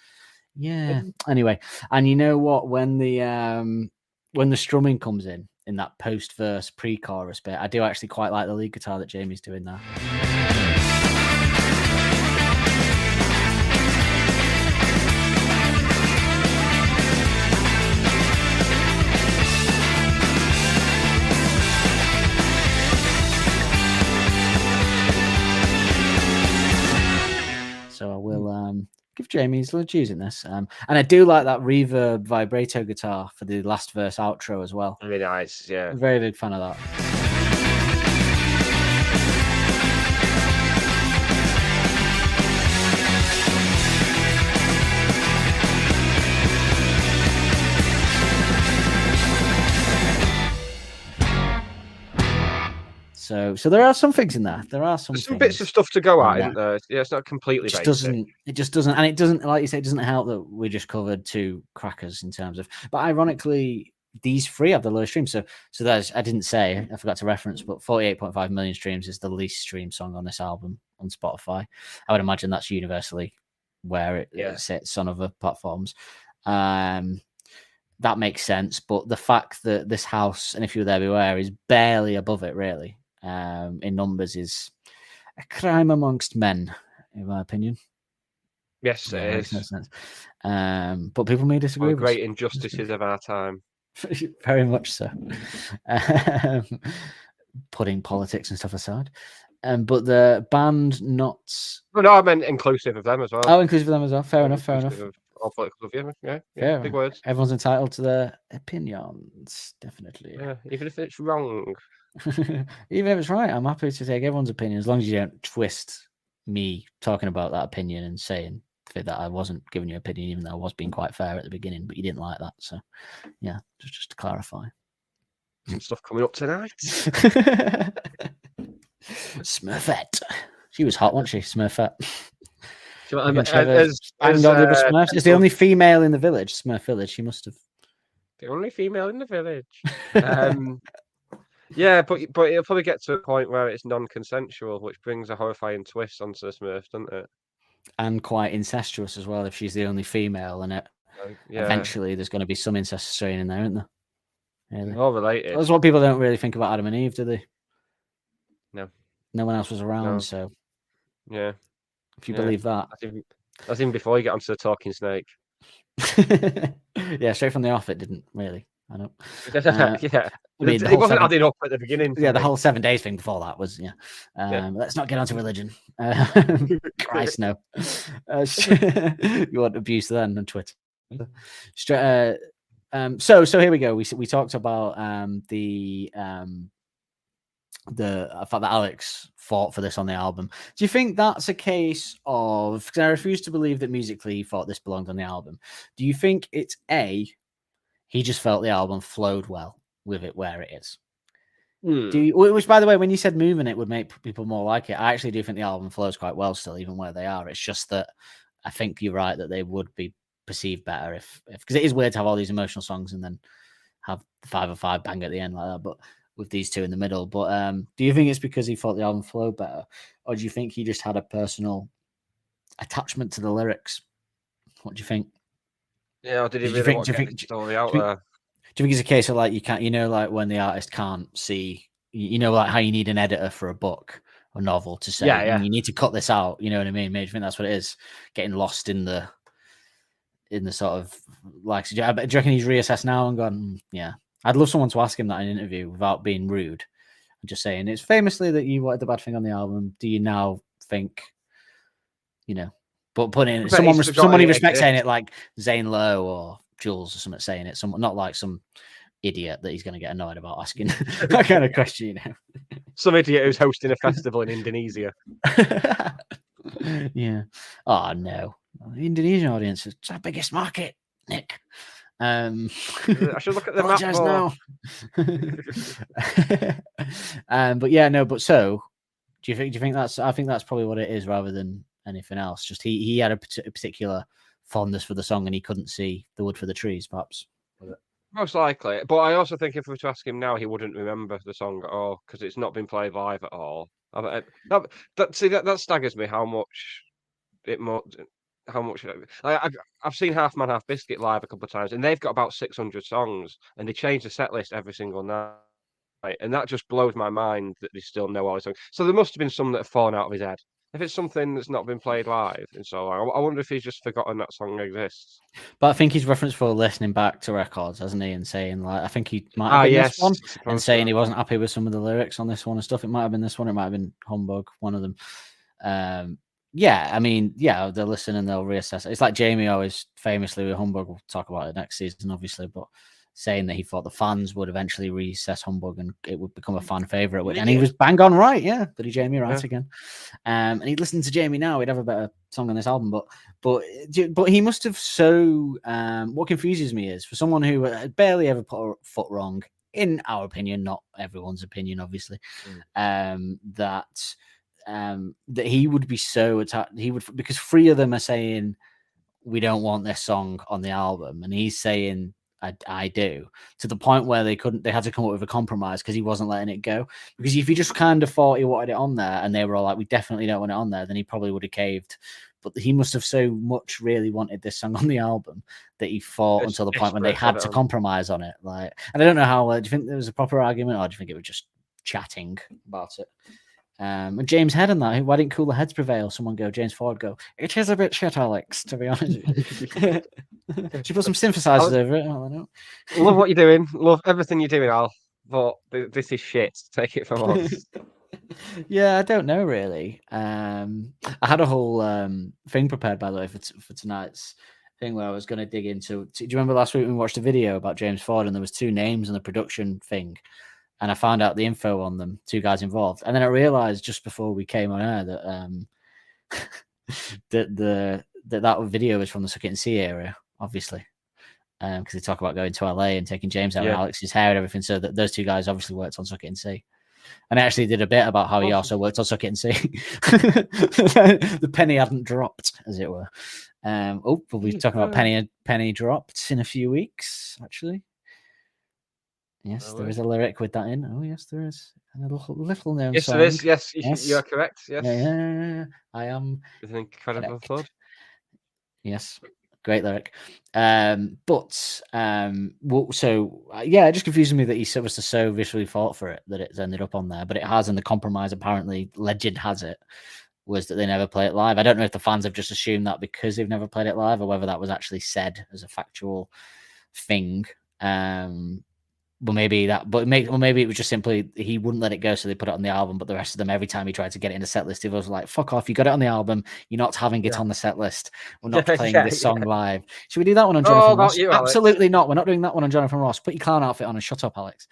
Yeah. Anyway, and you know what? When the strumming comes in that post-verse pre-chorus bit, I do actually quite like the lead guitar that Jamie's doing there. So I will give Jamie's using this. And I do like that reverb vibrato guitar for the last verse outro as well. Very nice, yeah. Very big fan of that. So there are some things in there. There are some bits of stuff to go at, Yeah. isn't there? Yeah, it's not completely basic. It just doesn't, and it doesn't, like you say, it doesn't help that we just covered two crackers in terms of. But ironically, these three have the lowest streams. So there's, I didn't say, I forgot to reference, but 48.5 million streams is the least streamed song on this album on Spotify. I would imagine that's universally where it sits on other platforms. That makes sense, but the fact that this house, and If You Were There Beware, is barely above it, really, in numbers, is a crime amongst men, in my opinion. Yes, it makes no is. sense. But people may disagree. One of the great injustices of our time. Very much so. Putting politics and stuff aside. But the band not. Well, no, I meant inclusive of them as well. Oh, inclusive of them as well. Fair enough. Of all political view, yeah, Fair. big words. Everyone's entitled to their opinions, definitely. Yeah, even if it's wrong. Even if it's right, I'm happy to take everyone's opinion as long as you don't twist me talking about that opinion and saying that I wasn't giving you an opinion, even though I was being quite fair at the beginning, but you didn't like that. So, yeah, just to clarify. Some stuff coming up tonight. Smurfette. She was hot, wasn't she? Smurfette. As Smurfs. It's the only female in the village, Smurf Village. She must have. The only female in the village. Yeah, but it'll probably get to a point where it's non-consensual, which brings a horrifying twist onto the Smurfs, doesn't it? And quite incestuous as well if she's the only female, and eventually there's going to be some incest strain in there, isn't there? Really? All related. That's what people don't really think about Adam and Eve, do they? No. No one else was around, No. so Yeah. if you believe that. That's even before you get onto the talking snake. Yeah, straight from the off, it didn't really. I know. Yeah. I mean, It wasn't adding up at the beginning. Yeah, the whole 7 days thing before that was, Let's not get onto religion. Christ, no. You want abuse then on Twitter. So here we go. We talked about the fact that Alex fought for this on the album. Do you think that's a case of, because I refuse to believe that musically he thought this belonged on the album. Do you think it's he just felt the album flowed well with it where it is? Which, by the way, when you said moving it would make people more like it, I actually do think the album flows quite well still, even where they are. It's just that I think you're right that they would be perceived better if because it is weird to have all these emotional songs and then have the 505 bang at the end like that, but with these two in the middle. But do you think it's because he thought the album flowed better, or do you think he just had a personal attachment to the lyrics? What do you think? Yeah, or did he really want to get the story out there? Do you think it's a case of like like when the artist can't see, like how you need an editor for a book or novel to say, you need to cut this out. You know what I mean? Maybe I think that's what it is. Getting lost in the sort of like. Do you reckon he's reassessed now and gone? Yeah, I'd love someone to ask him that in an interview without being rude. I'm just saying it's famously that you wanted the bad thing on the album. Do you now think, but putting in someone he respects saying it, like Zane Lowe or Jules or something saying it, not like some idiot that he's going to get annoyed about asking that kind of question, Some idiot who's hosting a festival in Indonesia. Yeah. Oh no, the Indonesian audience is our biggest market, Nick. I should look at the map more. But yeah, no. But so, do you think that's? I think that's probably what it is, rather than anything else. Just he had a particular fondness for the song, and he couldn't see the wood for the trees, perhaps. Most likely, but I also think if we were to ask him now, he wouldn't remember the song at all because it's not been played live at all. That staggers me how much I've seen Half Man Half Biscuit live a couple of times, and they've got about 600 songs, and they change the set list every single night, and that just blows my mind that they still know all the songs. So there must have been some that have fallen out of his head. If it's something that's not been played live and so on, I wonder if he's just forgotten that song exists. But I think he's referenced for listening back to records, hasn't he? And saying, like, I think he might have been this one and saying he wasn't happy with some of the lyrics on this one and stuff. It might have been this one, it might have been Humbug, one of them. yeah, I mean, yeah, they'll listen and they'll reassess it. It's like Jamie always famously with Humbug, we'll talk about it next season, obviously, but saying that he thought the fans would eventually reassess Humbug and it would become a fan favorite. And he was bang on right, yeah. Bloody Jamie right again. And he'd listen to Jamie now, he'd have a better song on this album. But he must have so. What confuses me is for someone who barely ever put a foot wrong, in our opinion, not everyone's opinion, obviously, that he would be so attacked. He would, because three of them are saying we don't want this song on the album, and he's saying I do, to the point where they had to come up with a compromise because he wasn't letting it go. Because if he just kind of thought he wanted it on there and they were all like, we definitely don't want it on there, then he probably would have caved. But he must have so much really wanted this song on the album that he fought until the point when they had to compromise on it. Like, and I don't know how. Do you think there was a proper argument, or do you think it was just chatting about it? And James Head and that, why didn't cooler heads prevail? Someone go, James Ford go, it is a bit shit, Alex, to be honest. She put some synthesizers over it. I don't know. Love what you're doing. Love everything you're doing, Al. But this is shit. Take it from us. Yeah, I don't know really. I had a whole thing prepared, by the way, for tonight's thing where I was going to dig into. Do you remember last week we watched a video about James Ford and there was two names in the production thing? And I found out the info on them, two guys involved. And then I realized just before we came on air that that video is from the Suck It and See area, obviously. Because they talk about going to LA and taking James out of Alex's hair and everything. So that those two guys obviously worked on Suck It and See. And I actually did a bit about how he also worked on Suck It and See. The penny hadn't dropped, as it were. We'll be talking about penny dropped in a few weeks, actually. Yes, there is a lyric with that in. Oh, yes, there is. And a little known yes, song. there is. Yes, you are correct. Yes. Yeah. I am. It's an incredible thought. Yes. Great lyric. It just confuses me that he was so visually fought for it that it's ended up on there, but it has, and the compromise apparently, legend has it, was that they never play it live. I don't know if the fans have just assumed that because they've never played it live, or whether that was actually said as a factual thing. Maybe it was just simply he wouldn't let it go, so they put it on the album. But the rest of them, every time he tried to get it in the set list, he was like, "Fuck off! You got it on the album. You're not having it on the set list. We're not playing this song live. Should we do that one on Jonathan Ross? You, absolutely not. We're not doing that one on Jonathan Ross. Put your clown outfit on and shut up, Alex."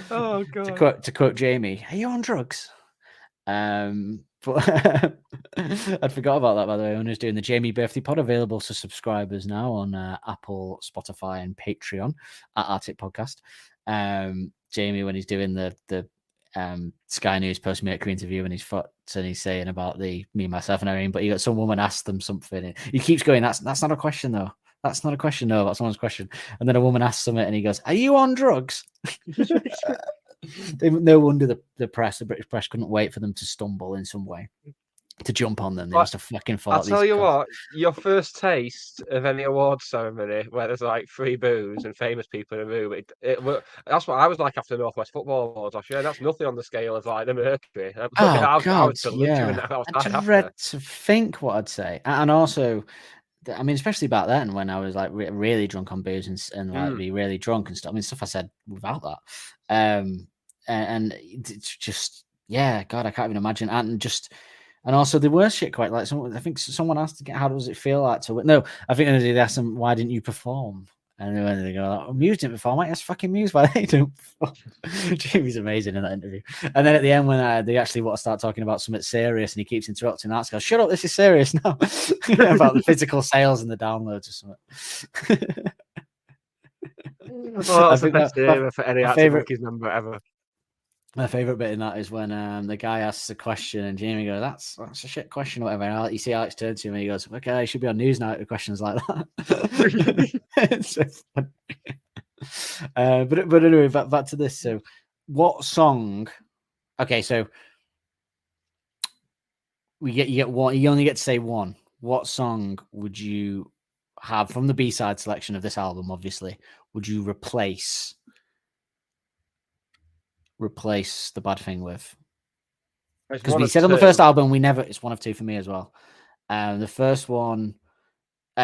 Oh god! To quote Jamie, "Are you on drugs?" But I'd forgot about that, by the way. When I was doing the Jamie birthday pod, available to subscribers now on Apple, Spotify, and Patreon at Arctic Podcast. Jamie, when he's doing the Sky News post Mercury interview, and he's saying about the me, myself, and Irene, but you got some woman asked them something. He keeps going, that's not a question though. That's not a question, no, that's someone's question. And then a woman asks him it, and he goes, "Are you on drugs?" No wonder the British press couldn't wait for them to stumble in some way to jump on them. They must have fucking thought. I'll tell you what, your first taste of any award ceremony where there's like free booze and famous people in a room, that's what I was like after the Northwest Football Awards last year. That's nothing on the scale of like the Mercury. I dread to think what I'd say, and also, I mean, especially back then when I was like really drunk on booze and like be really drunk and stuff. I mean, stuff I said without that. And it's just, God, I can't even imagine. And also the worst shit, quite like I think someone asked again, how does it feel like to win? No, I think they asked them, why didn't you perform? And then they go, Muse didn't perform. That's fucking Muse. Why they don't perform? Jimmy's amazing in that interview. And then at the end, when they actually want to start talking about something serious, and he keeps interrupting, Alex goes, "Shut up, this is serious now." About the physical sales and the downloads or something. Well, that's the best era for any Arctic Monkeys number ever. My favorite bit in that is when the guy asks a question and Jamie goes, "That's a shit question," or whatever. And you see Alex turn to him and he goes, "Okay, I should be on Newsnight with questions like that." It's so funny. But anyway, back to this. So, what song? Okay, so you get one. You only get to say one. What song would you have from the B-side selection of this album? Obviously, would you replace The Bad Thing with? Because we said on the first album, it's one of two for me as well. The first one,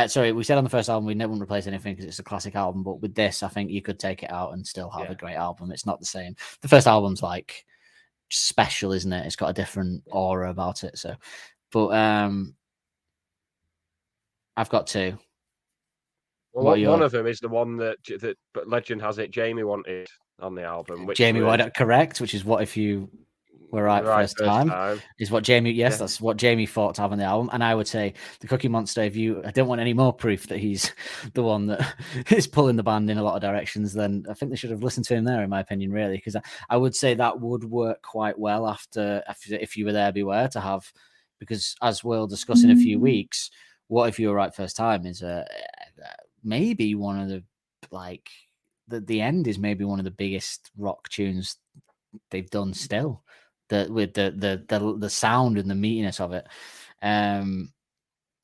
Sorry, we said on the first album we never wouldn't replace anything because it's a classic album. But with this, I think you could take it out and still have a great album. It's not the same. The first album's like special, isn't it? It's got a different aura about it. So, but I've got two. Well, one of them is the one that but legend has it Jamie wanted on the album. Which Jamie White, correct? Which is What If You Were Right First Time. Is what Jamie. Yes, that's what Jamie thought to have on the album. And I would say the Cookie Monster. I don't want any more proof that he's the one that is pulling the band in a lot of directions, then I think they should have listened to him there, in my opinion, really, because I would say that would work quite well after If You Were There, Beware to have, because as we'll discuss in a few weeks, What If You Were Right First Time is maybe one of the end is maybe one of the biggest rock tunes they've done still. With the sound and the meatiness of it.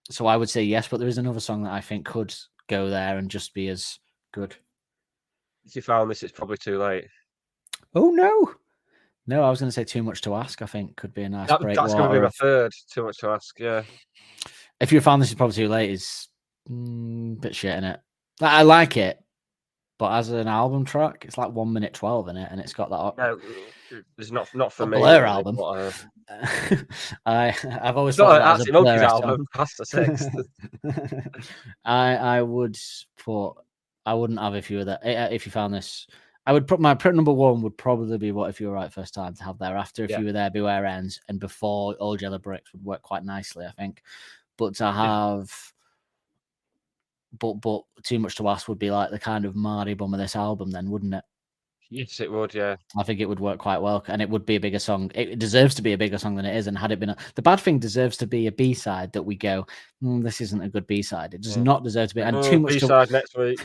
So I would say yes, but there is another song that I think could go there and just be as good. If you found this, it's probably too late. Oh no, I was going to say Too Much to Ask. I think could be a nice break. That's going to be my third. Too Much to Ask. Yeah. If you found this is probably too late, is a bit shit in it. I like it, but as an album track, it's like 1 minute 12 in it, and it's got that. No, it's not for me. Blur album. I've always thought that as a Blur album. Past the six. I would put. I wouldn't have If You Were There. If you found this, I would put my number one would probably be What If You Were Right First Time to have there. After If You Were There, Beware ends, and before Old Yellow Bricks would work quite nicely, I think. But to have. But Too Much to Ask would be like the kind of Mardy bum of this album, then, wouldn't it? Yes, it would. Yeah, I think it would work quite well, and it would be a bigger song. It deserves to be a bigger song than it is. And had it been the Bad Thing deserves to be a B-side that we go, this isn't a good B-side. It does not deserve to be. And Too Much B-side next week.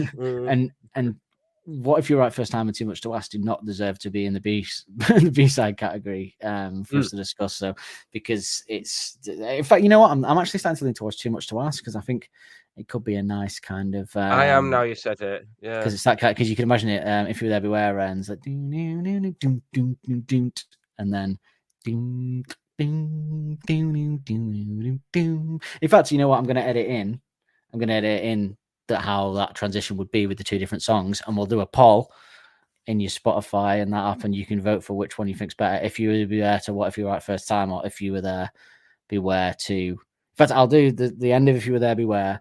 And What If You're Right First Time and Too Much to Ask do not deserve to be in the B-side category for us to discuss. So because it's, in fact, you know what? I'm actually starting to lean towards Too Much to Ask because I think it could be a nice kind of. I am now. You said it, yeah. Because it's that kind. Because you can imagine it. If You Were There, Beware ends like, and then. In fact, you know what? I'm going to edit in that how that transition would be with the two different songs, and we'll do a poll in your Spotify and that app, and you can vote for which one you think's better. If You Were There to What If You Were Right First Time, or If You Were There, Beware to. In fact, I'll do the end of If You Were There, Beware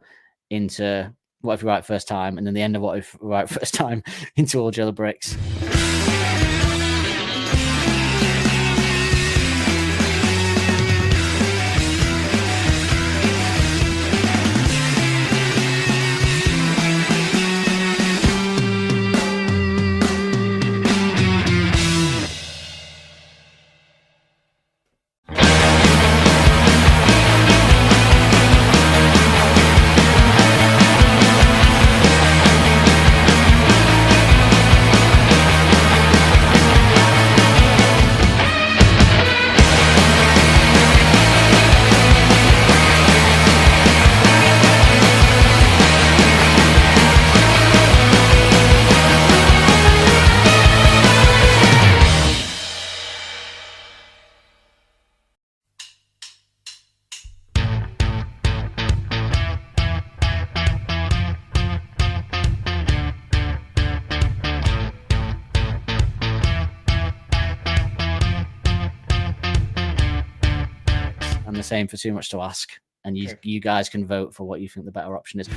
into What If You Were Right First Time, and then the end of What If You Were Right First Time into Old Yellow Bricks. Same for Too Much to Ask, and you guys can vote for what you think the better option is.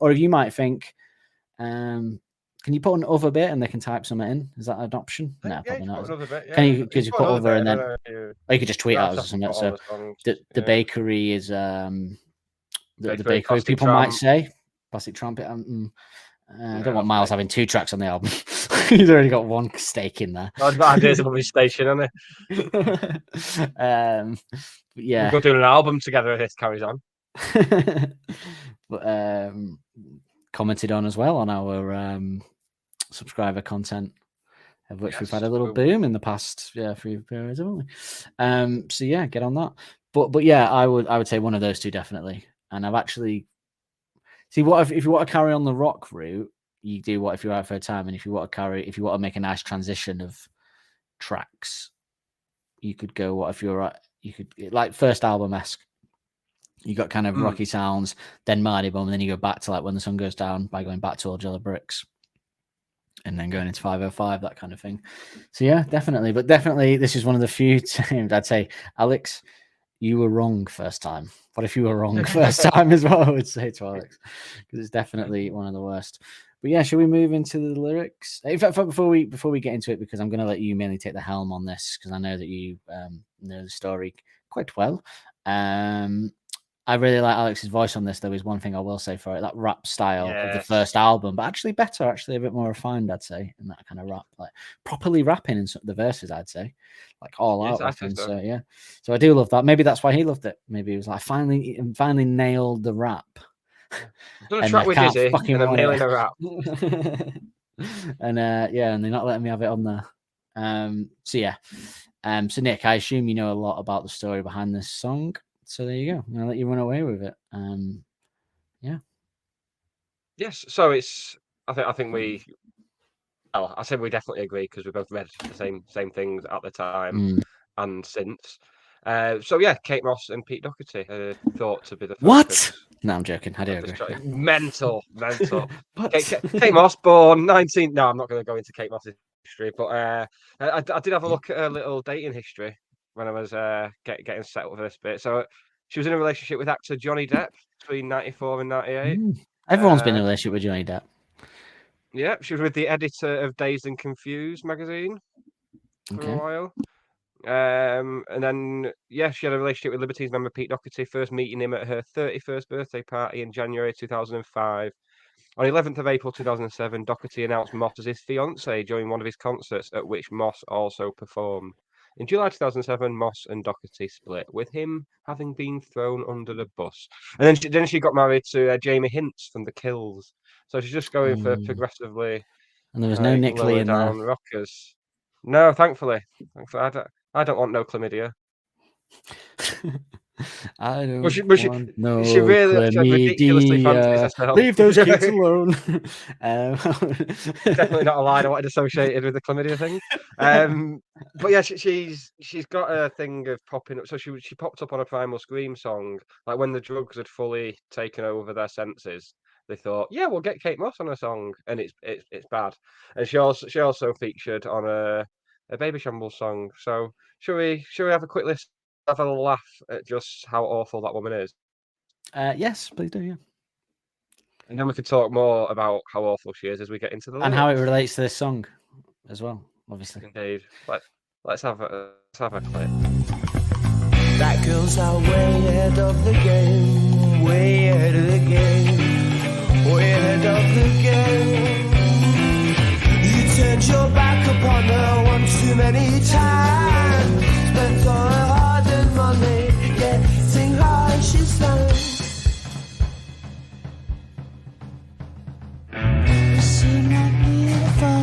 Or you might think, can you put an other bit and they can type something in? Is that an option? No, probably not. Can you? Because you put other and then, or you could just tweet out or something. So the bakery is the bakery. People might say Plastic Trumpet. I don't want Miles having 2 tracks on the album. He's already got 1 stake in there. That's bad ideas of his station, isn't it? Yeah. We'll go doing an album together if this carries on. But commented on as well on our subscriber content, of which we've had a little boom in the past few periods, haven't we? So yeah, get on that. But yeah, I would say one of those 2 definitely. And I've actually see what if you want to carry on the rock route, you do What If You're Out for a Time, and if you want to make a nice transition of tracks, you could go What If You're Right. You could like first album-esque. You got kind of rocky sounds, then Mardy Bum, and then you go back to like When the Sun Goes Down by going back to Old Yellow Bricks, and then going into 505, that kind of thing. So yeah, definitely. But definitely, this is one of the few times I'd say, Alex, you were wrong first time. What if you were wrong first time as well? I would say to Alex, because it's definitely one of the worst. But yeah, shall we move into the lyrics? In fact, before we get into it, because I'm going to let you mainly take the helm on this, because I know that you know the story quite well. I really like Alex's voice on this, though, is one thing I will say for it. That rap style of the first album, but actually better, a bit more refined, I'd say, in that kind of rap. Like properly rapping in the verses, I'd say. Like all out rapping. So yeah. So I do love that. Maybe that's why he loved it. Maybe he was like, finally nailed the rap. Done a track with Dizzy and I'm nailing a rap. And and they're not letting me have it on there. So yeah. So Nick, I assume you know a lot about the story behind this song. So there you go. I'm gonna let you run away with it. Yeah. Yes. So it's. I think we. Well, I said we definitely agree because we both read the same things at the time and since. So yeah, Kate Moss and Pete Doherty thought to be the focus. What? No, I'm joking. I do agree. Mental. Kate Moss, born 19. No, I'm not going to go into Kate Moss's history, but I did have a look at her little dating history when I was getting set up for this bit. So she was in a relationship with actor Johnny Depp between 94 and 98. Everyone's been in a relationship with Johnny Depp. Yeah, she was with the editor of Dazed and Confused magazine for a while. And then, she had a relationship with Libertines member Pete Doherty, first meeting him at her 31st birthday party in January 2005. On 11th of April 2007, Doherty announced Moss as his fiancée during one of his concerts, at which Moss also performed. In July 2007, Moss and Doherty split, with him having been thrown under the bus. And then she got married to Jamie Hintz from The Kills. So she's just going for progressively. And there was no Nick Lee in there. Rockers. No, thankfully. I don't want no chlamydia. I don't want she really ridiculously fancies herself. Leave those kids alone. Definitely not a line I wanted associated with the chlamydia thing. But yeah, she's got a thing of popping up. So she popped up on a Primal Scream song, like when the drugs had fully taken over their senses. They thought, yeah, we'll get Kate Moss on a song, and it's bad. And she also featured on a Baby Shambles song. So should we have a quick list, have a laugh at just how awful that woman is? Yes, please do. Yeah. And then we can talk more about how awful she is as we get into the lyrics. And how it relates to this song as well, obviously. Indeed. Let's have a clip. That girl's out way ahead of the game, way ahead of the game, way ahead of the game. You turned your back upon her one too many times, spent all her hard-earned money, getting high, she's done. You seem like beautiful,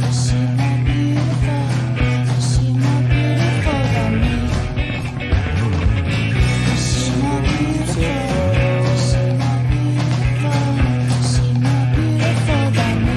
you seem like beautiful, you seem more beautiful than me. You seem more beautiful, you seem more beautiful, you seem more beautiful than me.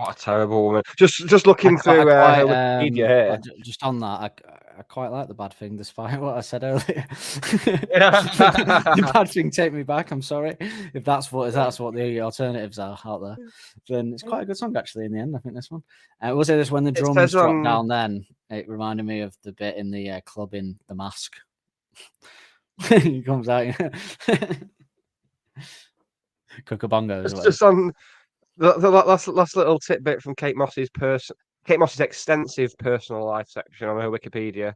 What a terrible woman. Just looking through her Wikipedia here. Just on that, I quite like the bad thing, despite what I said earlier. The bad thing, take me back. I'm sorry if that's what the alternatives are out there. Then it's quite a good song actually. In the end, I think this one. I will say this: when the drums dropped down, then it reminded me of the bit in the club in The Mask. He comes out. Cookabongo. It's just on the last little tidbit from Kate Moss's extensive personal life section on her Wikipedia.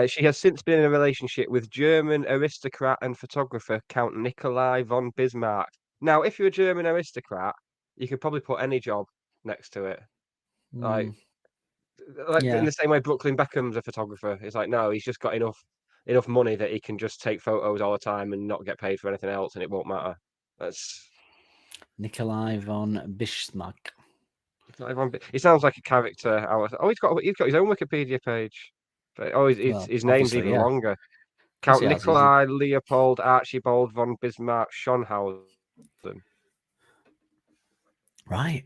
She has since been in a relationship with German aristocrat and photographer Count Nikolai von Bismarck. Now, if you're a German aristocrat, you could probably put any job next to it. Like in the same way Brooklyn Beckham's a photographer. It's like, no, he's just got enough money that he can just take photos all the time and not get paid for anything else, and it won't matter. That's Nikolai von Bismarck. He sounds like a character. He's got his own Wikipedia page. But his name's even longer. Count Nikolai Leopold Archibald von Bismarck Schonhausen. Right.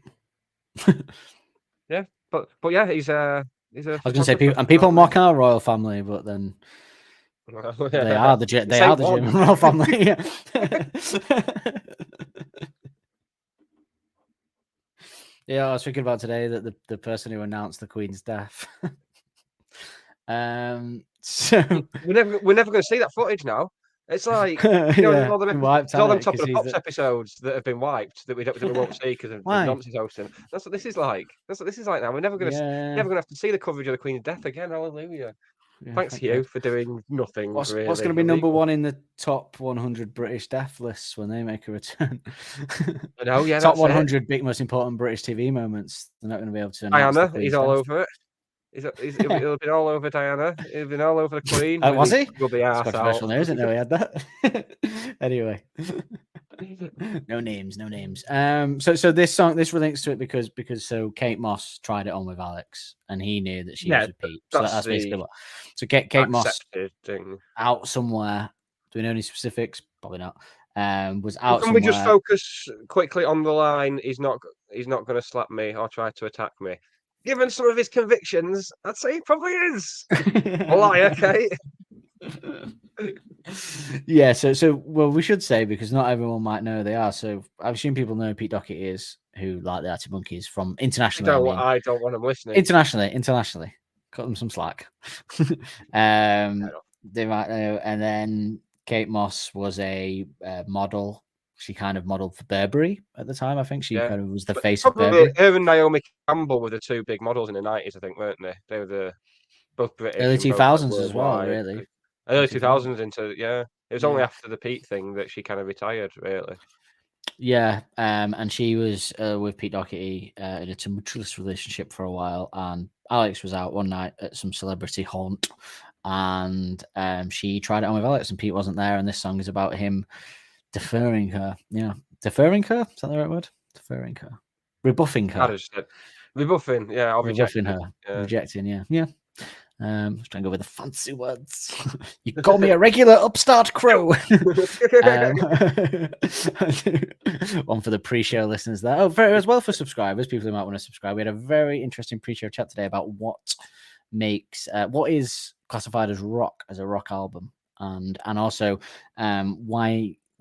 Yeah, but yeah, he's a. I was going to say, people mock our royal family, but then they are the German royal family. Yeah, I was thinking about today that the person who announced the Queen's death. So we're never going to see that footage now. It's like all them Top of the Pops episodes that have been wiped that we won't see because of nonsense hosting. That's what this is like. That's what this is like now. We're never going to have to see the coverage of the Queen's death again. Hallelujah. Yeah, thanks to you for doing nothing. What's going to be number one in the top 100 British death lists when they make a return? I know, yeah. Top 100 big, most important British TV moments. They're not going to be able to. Diana, he's all over it. He'll been all over Diana. He'll been all over the Queen. Was he? Will be arsed out. News, didn't know he had that. Anyway, no names. So this song, this relates to it because Kate Moss tried it on with Alex, and he knew that she was with Pete. So that's basically what. So Kate Moss out somewhere. Do we know any specifics? Probably not. Was out. Can we just focus quickly on the line? He's not going to slap me or try to attack me. Given some of his convictions, I'd say he probably is. A liar, Kate. Yeah, so well, we should say, because not everyone might know who they are. So I assume people know who Pete Doherty is, who like the Arctic Monkeys from internationally. I don't want them listening. Internationally, cut them some slack. They might know. And then Kate Moss was a model. She kind of modelled for Burberry at the time. I think she kind of was the face of Burberry. Her and Naomi Campbell were the two big models in the 90s, I think, weren't they? They were both British. Early 2000s as well, really. Early 2000s into, It was only after the Pete thing that she kind of retired, really. Yeah, and she was with Pete Doherty in a tumultuous relationship for a while. And Alex was out one night at some celebrity haunt, and she tried it on with Alex, and Pete wasn't there. And this song is about him deferring her. Yeah. Deferring her? Is that the right word? Deferring her. Rebuffing her. Rebuffing, yeah. Or rebuffing her. Yeah. Rejecting, yeah. Yeah. I was trying to go with the fancy words. You call me a regular upstart crow. One for the pre-show listeners there. Oh, very as well for subscribers, people who might want to subscribe. We had a very interesting pre-show chat today about what is classified as rock, as a rock album, and also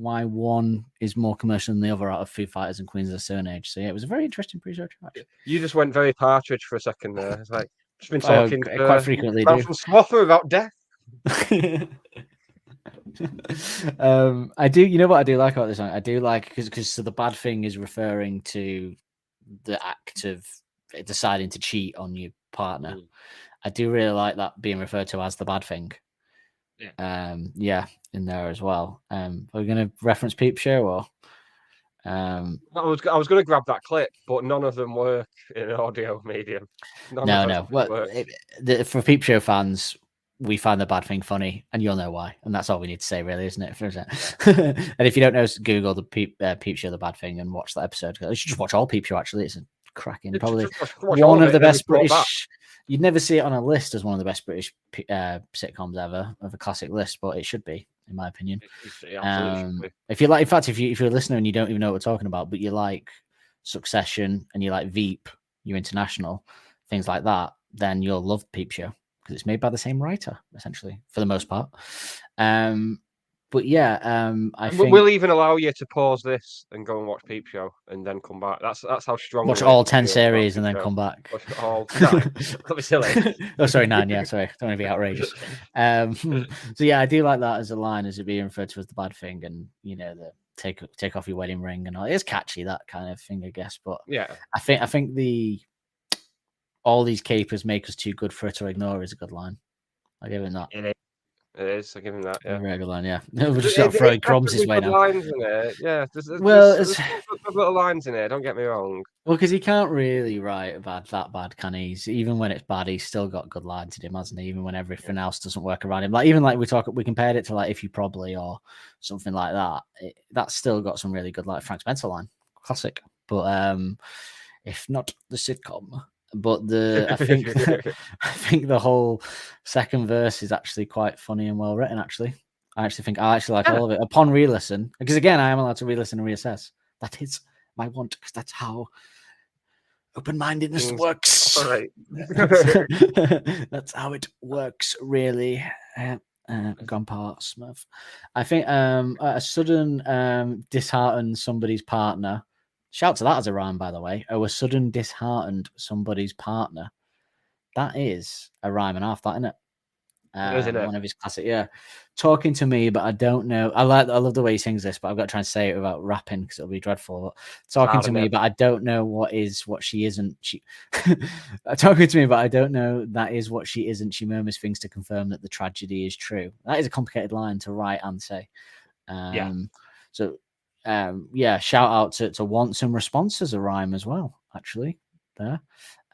why one is more commercial than the other out of Foo Fighters and Queens of the Stone Age. So yeah, it was a very interesting pre-show chat. You just went very Partridge for a second there. It's like just been talking quite frequently. Swather about death. I do. You know what I do like about this song? I do like because the bad thing is referring to the act of deciding to cheat on your partner. I do really like that being referred to as the bad thing. Yeah. In there as well. Are we going to reference Peep Show or? I was going to grab that clip, but none of them work in an audio medium. No. Well, for Peep Show fans, we find the bad thing funny, and you'll know why. And that's all we need to say, really, isn't it? And if you don't know, Google the Peep Show, the bad thing, and watch that episode. You should just watch all Peep Show. Actually, it's cracking. Probably one of the best British. You'd never see it on a list as one of the best British sitcoms ever of a classic list, but it should be, in my opinion. Absolutely. If you like, in fact, if you're a listener and you don't even know what we're talking about, but you like Succession, and you like Veep, you're international, things like that, then you'll love Peep Show because it's made by the same writer, essentially, for the most part. But yeah, I think we'll even allow you to pause this and go and watch Peep Show and then come back. That's how strong. watch all 10 series and then come back. Watch all 9. That'd be silly. Oh, sorry, 9. Yeah, sorry, don't want to be outrageous. So yeah, I do like that as a line, as it being referred to as the bad thing, and the take off your wedding ring and all. It's catchy, that kind of thing, I guess. But yeah, I think the all these capers make us too good for her to ignore is a good line. I give him that. It is. I give him that. Yeah, a regular line. Yeah, we're just sort of throwing crumbs his way now. Lines in it. Yeah, there's good little lines in it. Don't get me wrong. Well, because he can't really write that bad, can he? Even when it's bad, he's still got good lines in him, hasn't he? Even when everything else doesn't work around him. Like even like we compared it to like If You Probably or something like that. That's still got some really good like Frank Spencer line, classic. But if not the sitcom. But I think the whole second verse is actually quite funny and well written. Actually, I actually like all of it upon re-listen, because again, I am allowed to re-listen and reassess. That is my want, because that's how open-mindedness works. All right. That's how it works, really. Grandpa Smith. I think a sudden dishearten somebody's partner. Shout to that as a rhyme, by the way. A sudden disheartened somebody's partner. That is a rhyme and a half, that, isn't it? Isn't it? One of his classic, yeah. Talking to me, but I don't know. I love the way he sings this, but I've got to try and say it without rapping because it'll be dreadful. Talking to me, but I don't know what she isn't. She talking to me, but I don't know that is what she isn't. She murmurs things to confirm that the tragedy is true. That is a complicated line to write and say. So. Shout out to Want Some Response as a rhyme as well, actually. There.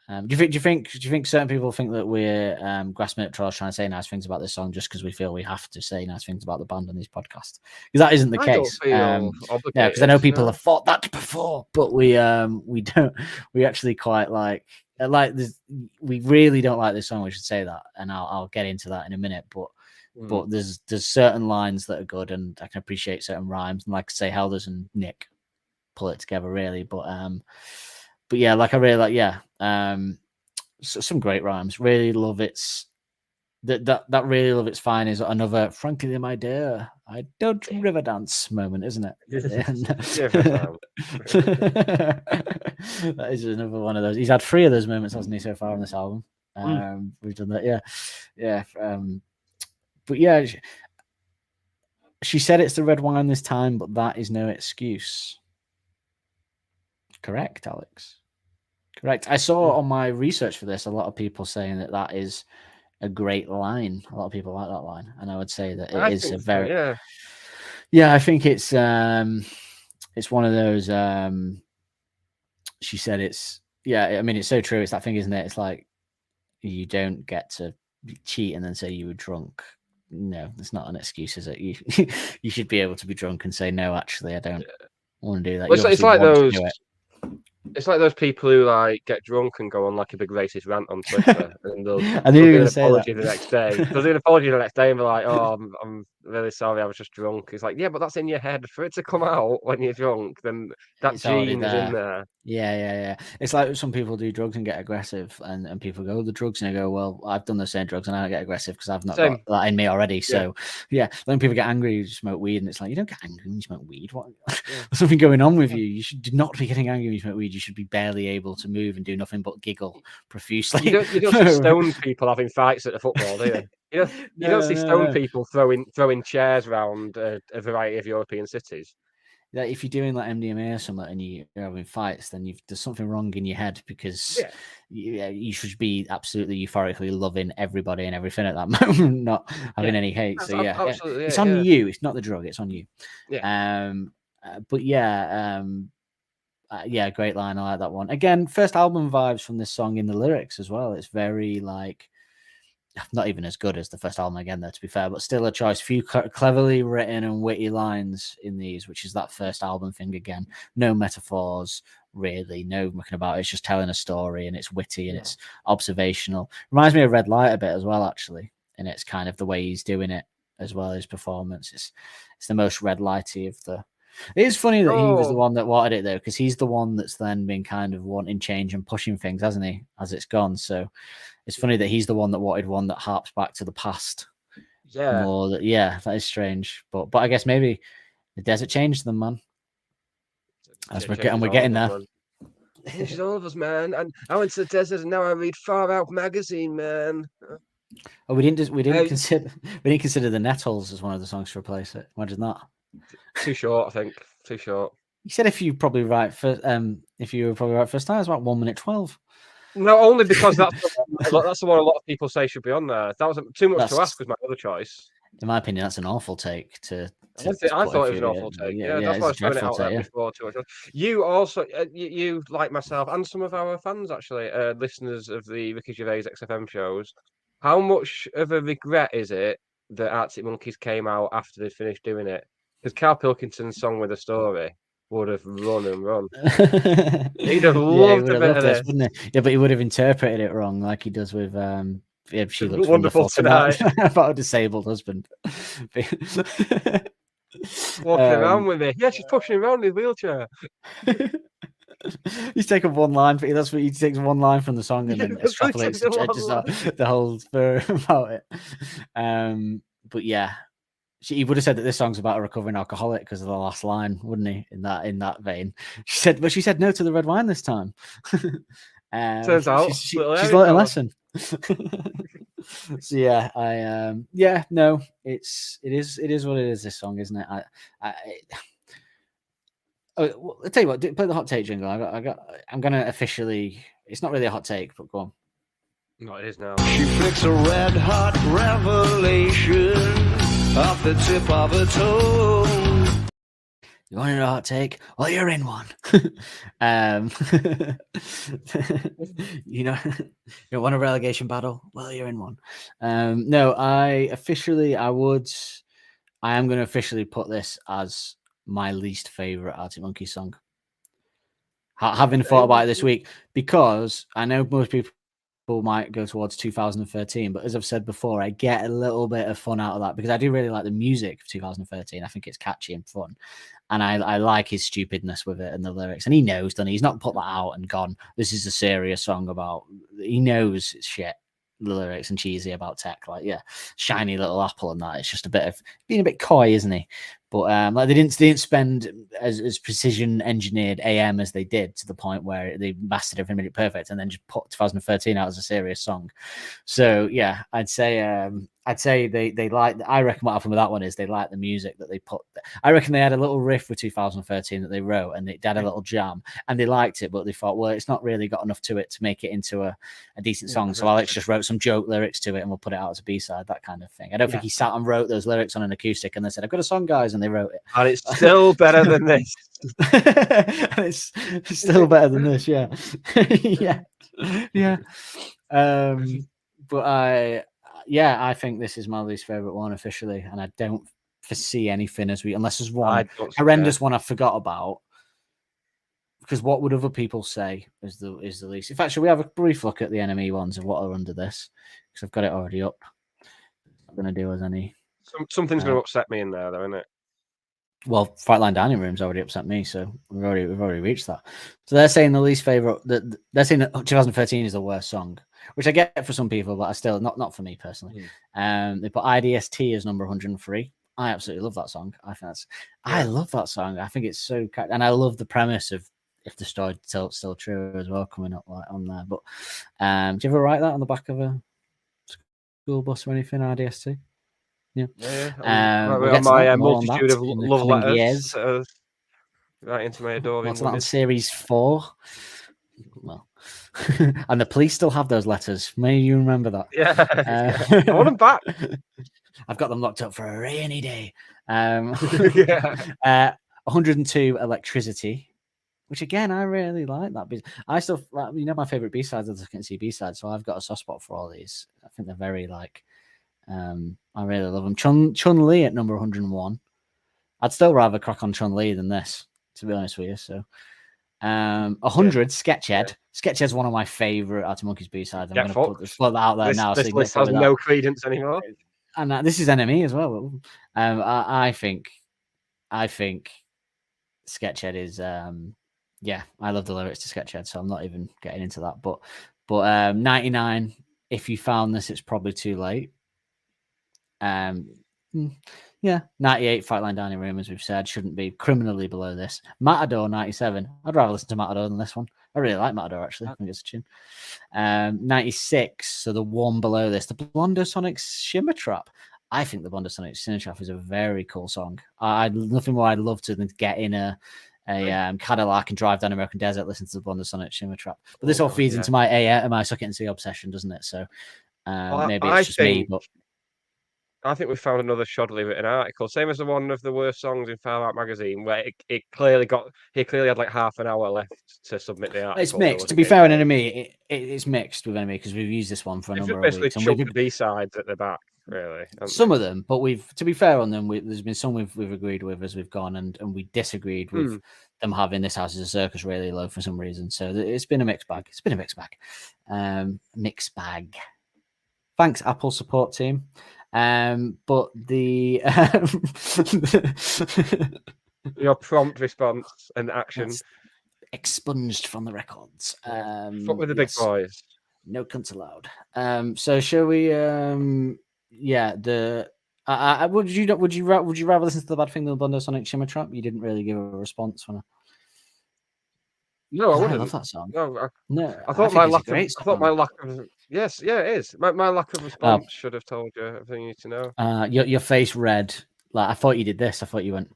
Do you think certain people think that we're grasping at straws trying to say nice things about this song just because we feel we have to say nice things about the band on these podcasts? Because that isn't the case. Because I know people have thought that before, but we don't. We actually quite like this. We really don't like this song. We should say that, and I'll get into that in a minute. But there's certain lines that are good, and I can appreciate certain rhymes. And like I say, Helders and Nick pull it together really. But yeah, like I really like some great rhymes. Really love its that really love its fine is another frankly my dear I don't river dance moment, isn't it? That is another one of those. He's had 3 of those moments, hasn't he, so far on this album? We've done that, yeah. But yeah, she said it's the red wine this time, but that is no excuse. Correct, Alex. Correct. I saw on my research for this a lot of people saying that is a great line. A lot of people like that line, and I would say that it is a very. I think it's one of those. She said it's. I mean, it's so true. It's that thing, isn't it? It's like you don't get to cheat and then say you were drunk. No, it's not an excuse, is it? You should be able to be drunk and say, no, actually, I don't want to do that. Well, it's like those. It's like those people who like get drunk and go on like a big racist rant on Twitter, and they'll do an apology the next day. They'll do an apology the next day and be like, "Oh, I'm really sorry, I was just drunk." It's like, yeah, but that's in your head. For it to come out when you're drunk, then that gene is in there. Yeah. It's like some people do drugs and get aggressive, and people go, the drugs, and I go, well, I've done the same drugs and I don't get aggressive because I've not got that in me already. So, when people get angry, you smoke weed, and it's like, you don't get angry when you smoke weed. What? There's something going on with you. You should not be getting angry when you smoke weed. You should be barely able to move and do nothing but giggle profusely. You don't see stone people having fights at the football, do you? You don't see stone people throwing chairs around a variety of European cities. That if you're doing like MDMA or something and you're having fights, then there's something wrong in your head, because you should be absolutely euphorically loving everybody and everything at that moment, not having any hate. So it's on you. It's not the drug. It's on you. Great line. I like that one. Again, first album vibes from this song in the lyrics as well. It's very like, not even as good as the first album again, though, to be fair, but still a choice. Few cleverly written and witty lines in these, which is that first album thing again. No metaphors, really. No mucking about it. It's just telling a story, and it's witty and it's observational. Reminds me of Red Light a bit as well, actually. And it's kind of the way he's doing it as well, his performance. It's the most red lighty of the It is funny that he was the Oh. one that wanted it though, because he's the one that's then been kind of wanting change and pushing things, hasn't he? As it's gone, so it's funny that he's the one that wanted one that harps back to the past Yeah. more. That is strange, but I guess maybe the desert changed them, man. As we're getting there. Changes all of us, man. And I went to the desert, and now I read Far Out magazine, man. Oh, we didn't consider the Nettles as one of the songs to replace it. Imagine that. Too short, I think. Too short. You said if you were probably right first time, it's about 1 minute 12. No, only because that's the one a lot of people say should be on there. That was too much to ask. Was my other choice. In my opinion, that's an awful take to I thought it was an awful take. Yeah, that's why I was throwing it out there before. You also, you like myself and some of our fans actually, listeners of the Ricky Gervais XFM shows. How much of a regret is it that Arctic Monkeys came out after they finished doing it? Because Carl Pilkington's song with a story would have run and run. He'd have loved a bit of this, wouldn't he? Yeah, but he would have interpreted it wrong, like he does with She Looks Wonderful Tonight. About a disabled husband. Walking around with me. Yeah, she's pushing him around in his wheelchair. He's taken one line. That's what he takes one line from the song and then extrapolates the whole story about it. But yeah, he would have said that this song's about a recovering alcoholic because of the last line, wouldn't he? In that vein, she said no to the red wine this time. Turns out she's learned a lesson. So yeah, it is what it is. This song, isn't it? I'll tell you what. Play the hot take jingle. I'm gonna officially. It's not really a hot take, but go on. No, it is now. She flicks a red hot revelation off the tip of her toe. You want a hot take? Well, you're in one. You want a relegation battle? Well, you're in one. No, I am going to officially put this as my least favorite Arctic Monkeys song. Having thought about it this week, because I know most people might go towards 2013, but as I've said before, I get a little bit of fun out of that because I do really like the music of 2013. I think it's catchy and fun, and I like his stupidness with it and the lyrics. And he knows, doesn't he? He's not put that out and gone, this is a serious song about. He knows it's shit, the lyrics, and cheesy about tech, like shiny little apple and that. It's just a bit of being a bit coy, isn't he? But like they didn't spend as precision engineered AM as they did, to the point where they mastered every minute perfect and then just put 2013 out as a serious song. So yeah, I'd say they like. I reckon what happened with that one is they like the music that they put. I reckon they had a little riff with 2013 that they wrote, and they had a little jam, and they liked it, but they thought, well, it's not really got enough to it to make it into a decent song. So Alex just wrote some joke lyrics to it, and we'll put it out as a B-side, that kind of thing. I don't think he sat and wrote those lyrics on an acoustic and they said, I've got a song, guys, and they wrote it. And it's still better than this. It's still better than this, yeah. Yeah. But I think this is my least favorite one officially, and I don't foresee anything unless there's one horrendous one I forgot about. Because what would other people say is the least? In fact, should we have a brief look at the NME ones of what are under this? Because I've got it already up. I'm going to do as any. Something's going to upset me in there, though, isn't it? Well, Fightline Dining Room's already upset me, so we've already reached that. So they're saying the least favorite. They're saying that 2013 is the worst song, which I get for some people, but I still not for me personally. They put IDST as number 103. I absolutely love that song. I love that song. I think it's so, and I love the premise of if the story still true as well coming up like on there. But do you ever write that on the back of a school bus or anything? IDST. Yeah. My multitude of love letters right into my adoring. What's that on series 4? Well, and the police still have those letters. May you remember that? Yeah, I want them back. I've got them locked up for a rainy day. 102 Electricity, which again I really like that. I still, my favorite B-sides are the Can See B-sides, so I've got a soft spot for all these. I think they're very I really love them. Chun-Li at number 101. I'd still rather crack on Chun-Li than this, to be honest with you. So 100 Sketched. Sketched's one of my favorite Arctic Monkeys B-sides. I'm going to put that out there now. This list has no credence anymore. And this is NME as well. I think Sketched is yeah, I love the lyrics to Sketched, so I'm not even getting into that. But 99, if you found this, it's probably too late. Yeah, 98, Fight Line Dining Room, as we've said, shouldn't be criminally below this. Matador, 97. I'd rather listen to Matador than this one. I really like Matador, actually. I think it's a tune. 96, so the one below this, the Blondosonics Shimmer Trap. I think the Blondosonics Shimmer Trap is a very cool song. Nothing more I'd love to than get in a Cadillac and drive down American desert, listen to the Blondosonics Shimmer Trap. But this all feeds into my Suck It and See obsession, doesn't it? So maybe it's just me, but I think we found another shoddily written article, same as the one of the worst songs in Far Out magazine, where he clearly had like half an hour left to submit the article. It's mixed. To be fair on Enemy, it's mixed with Enemy because we've used this one for a number of weeks. Basically, chucked the B-sides at the back, really. Some of them, but to be fair on them, there's been some we've agreed with as we've gone, and we disagreed with them having This House is a Circus really low for some reason. So it's been a mixed bag. Mixed bag. Thanks, Apple support team. But the your prompt response and action expunged from the records. Fuck with the big boys. No cunts allowed. So shall we? Would you rather listen to the Bad Thing than the Blondosonic Shimmer Trap? You didn't really give a response when No, I wouldn't. I love that song. No, I thought my lack of yes, yeah, it is. My lack of response should have told you everything you need to know. Your face read like I thought you did this. I thought you went,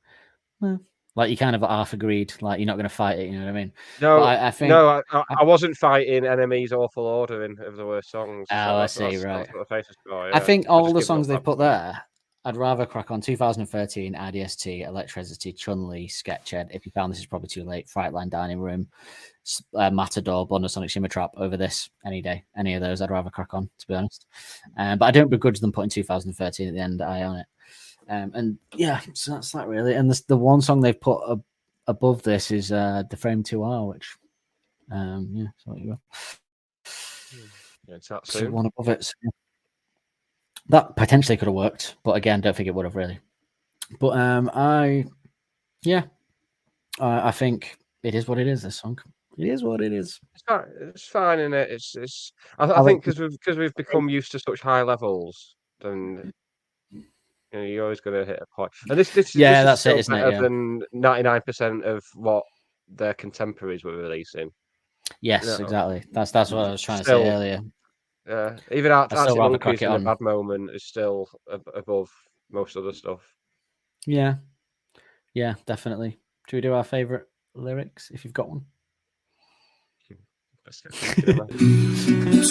like you kind of half agreed, like you're not going to fight it. You know what I mean? No, I wasn't fighting Enemy's awful ordering of the worst songs. I see. Right. That's what the face was for, I think all the songs they've put there, I'd rather crack on 2013, IDST, Electricity, Chun-Li, Sketched. If you found this is probably too late, Frightline Dining Room, Matador, Blondosonic Shimmer Trap over this any day. Any of those I'd rather crack on, to be honest. But I don't begrudge them putting 2013 at the end. I own it. And yeah, so that's that really. And the one song they've put above this is The Frame 2R, which, so what you got. Yeah, it's that So soon. one above it. So, yeah. That potentially could have worked, but again, don't think it would have really. But I think it is what it is. This song, it is what it is. It's fine, isn't it? It's. I think because we've become used to such high levels, then you're always going to hit a point. And this is that's still it, isn't it? better than 99% of what their contemporaries were releasing. Yes, exactly. That's what I was trying to say earlier. Yeah, even Arctic Monkeys in on a bad moment is still above most other stuff. Yeah, definitely. Should we do our favourite lyrics if you've got one?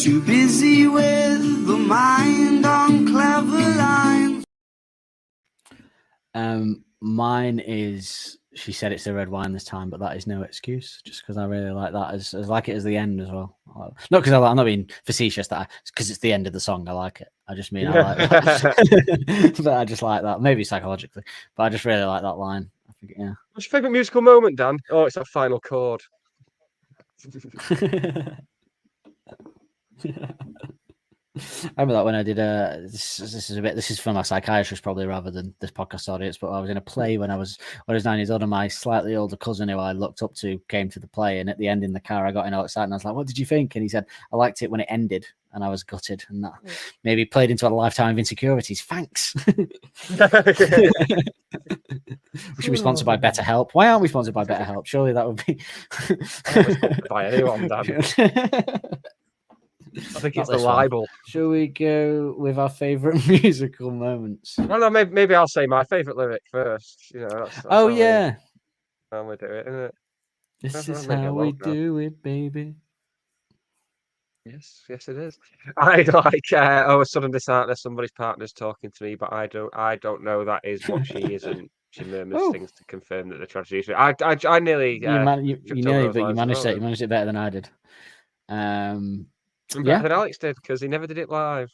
Too busy with the mind on clever lines. Mine is She Said It's the Red Wine this time, but that is no excuse. Just because I really like that, as like it as the end as well. Not because I'm not being facetious. Because it's the end of the song. I like it. I just mean I like that. But I just like that. Maybe psychologically, but I just really like that line. I think, yeah. What's your favourite musical moment, Dan? Oh, it's that final chord. I remember that when I did this is for my psychiatrist probably rather than this podcast audience, but I was in a play when I was 9 years old, and my slightly older cousin who I looked up to came to the play, and at the end in the car I got in all excited and I was like, what did you think? And he said, I liked it when it ended, and I was gutted, and that maybe played into a lifetime of insecurities. Thanks. We should be sponsored by BetterHelp. Why aren't we sponsored by BetterHelp? Surely that would be by anyone, Dan. I think it's the libel. Shall we go with our favourite musical moments? Well, no, maybe I'll say my favourite lyric first. You know, that's how we do it, isn't it? This is how we do it, baby. Yes, it is. I like a sudden disheartness. Somebody's partner's talking to me, but I don't know that is what she isn't. She murmurs things to confirm that the tragedy is. I nearly. You managed it. You managed it better than I did. Better than Alex did, because he never did it live.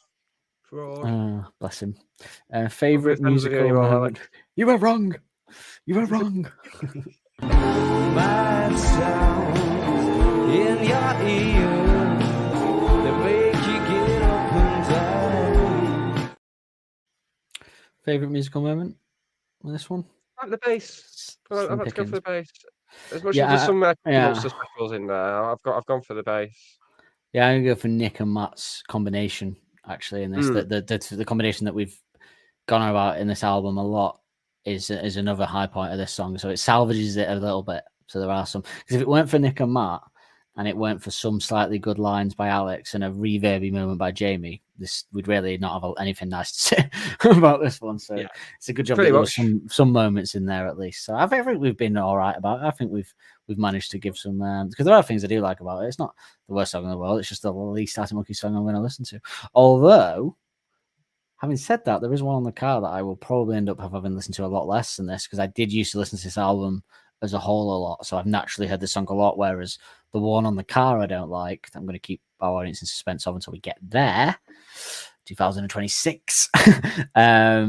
Bless him. Favorite musical moment. You were wrong. You were wrong. Bad sound in your ear that make you get up and down. Favorite musical moment? This one? like the bass. I've Slim had to go for the pickings. bass. As much Yeah, as there's some yeah. monster specials in there, I've gone for the bass. Yeah, I'm gonna go for Nick and Matt's combination actually in this. The combination that we've gone on about in this album a lot is another high point of this song. So it salvages it a little bit. So there are some, because if it weren't for Nick and Matt and it weren't for some slightly good lines by Alex and a reverby moment by Jamie, this would really not have anything nice to say about this one. So Yeah, it's a good job that there was some moments in there at least. So I think we've been all right about it. I think we've managed to give some, because there are things I do like about it. It's not the worst song in the world. It's just the least Arctic Monkeys song I'm going to listen to. Although, having said that, there is one on the car that I will probably end up having listened to a lot less than this, because I did used to listen to this album as a whole a lot. So I've naturally heard this song a lot, whereas the one on the car I don't like. I'm going to keep our audience in suspense of until we get there. 2026. I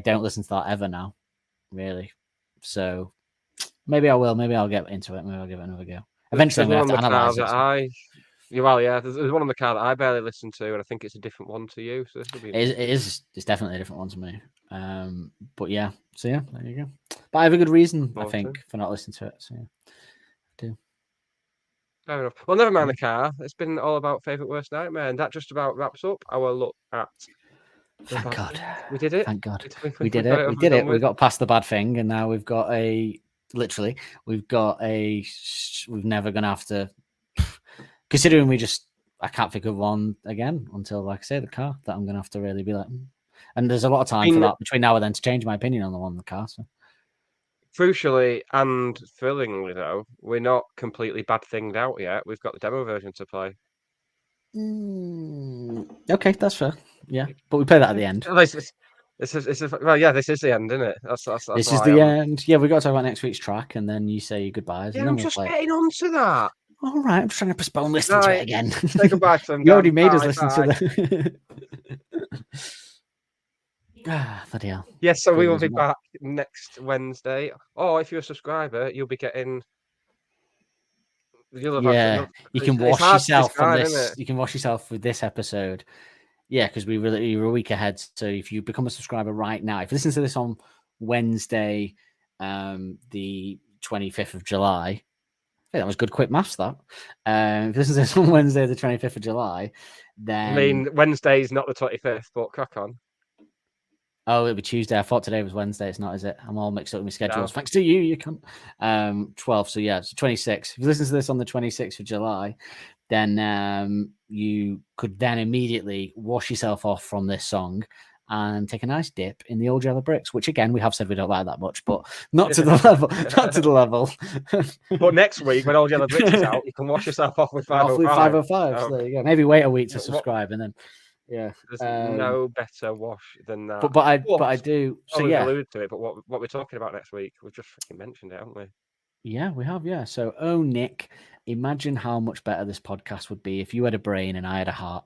don't listen to that ever now, really. So maybe I will. Maybe I'll get into it. Maybe I'll give it another go. Eventually, I'm going to have to analyze it. There's one on the car that I barely listen to, and I think it's a different one to you. So this will be. It's definitely a different one to me. But yeah, so yeah, there you go. But I have a good reason, I think, for not listening to it. So yeah, I do. Fair enough. Well, never mind the car. It's been all about favourite worst nightmare, and that just about wraps up our look at. Thank God. We did it. Thank God. We did it. We did it. We got past the bad thing, and now we've got we're never going to have to, considering I can't think of one again until, like I say, the car, that I'm going to have to really be like, and there's a lot of time for that between now and then to change my opinion on the one in the car. So. Crucially and thrillingly, though, we're not completely bad thinged out yet. We've got the demo version to play. Okay, that's fair. Yeah, but we play that at the end. This is the end, isn't it? That's this is the end. Yeah, we've got to talk about next week's track, and then you say your goodbyes. Yeah, and then I'm just getting on to that. All right, I'm just trying to postpone listening to it again. Say goodbye to them. You already made us listen to the. Bloody hell. Yes, so we will be back next Wednesday. Or if you're a subscriber, you'll be getting. You can wash yourself from this. You can wash yourself with this episode. Yeah, because you're a week ahead. So if you become a subscriber right now, if you listen to this on Wednesday, the 25th of July, I think that was good quick maths, that. If you listen to this on Wednesday, the 25th of July, then... I mean, Wednesday's not the 25th, but crack on. Oh, it'll be Tuesday. I thought today was Wednesday. It's not, is it? I'm all mixed up with my schedules. No. Thanks to you can't. 12. So, yeah, it's 26. If you listen to this on the 26th of July, then you could then immediately wash yourself off from this song and take a nice dip in the old yellow bricks, which, again, we have said we don't like that much, but not to the level. Not to the level. But next week, when old yellow bricks is out, you can wash yourself off with 505. 505. Oh. So there you go. Maybe wait a week to subscribe and then... Yeah, there's no better wash than that. But I do. So we've yeah, alluded to it. But what we're talking about next week, we've just freaking mentioned it, haven't we? Yeah, we have. Yeah. So, Nick, imagine how much better this podcast would be if you had a brain and I had a heart.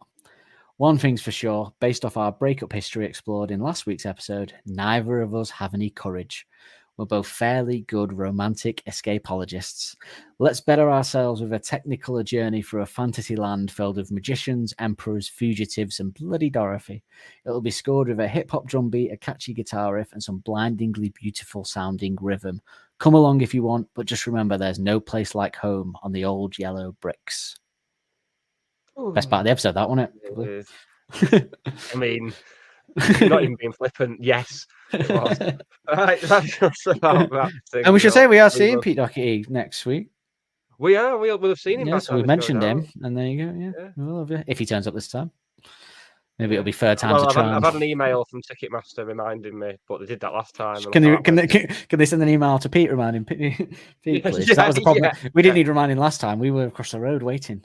One thing's for sure, based off our breakup history explored in last week's episode, neither of us have any courage. We're both fairly good romantic escapologists. Let's better ourselves with a technicolor journey through a fantasy land filled with magicians, emperors, fugitives, and bloody Dorothy. It'll be scored with a hip-hop drum beat, a catchy guitar riff, and some blindingly beautiful sounding rhythm. Come along if you want, but just remember there's no place like home on the old yellow bricks. Ooh. Best part of the episode, that, wasn't it? I mean... not even being flippant. Yes, it was. Right, that's just about that thing. And we should say we are seeing Pete Doherty next week. We are. We'll have seen him. Yeah, so we mentioned him, and there you go. Yeah. We'll have it if he turns up this time. Maybe it'll be third time to try. I've had an email from Ticketmaster reminding me, but they did that last time. Can they send an email to Pete reminding Pete, please? That was the problem. Yeah. We didn't need reminding last time. We were across the road waiting.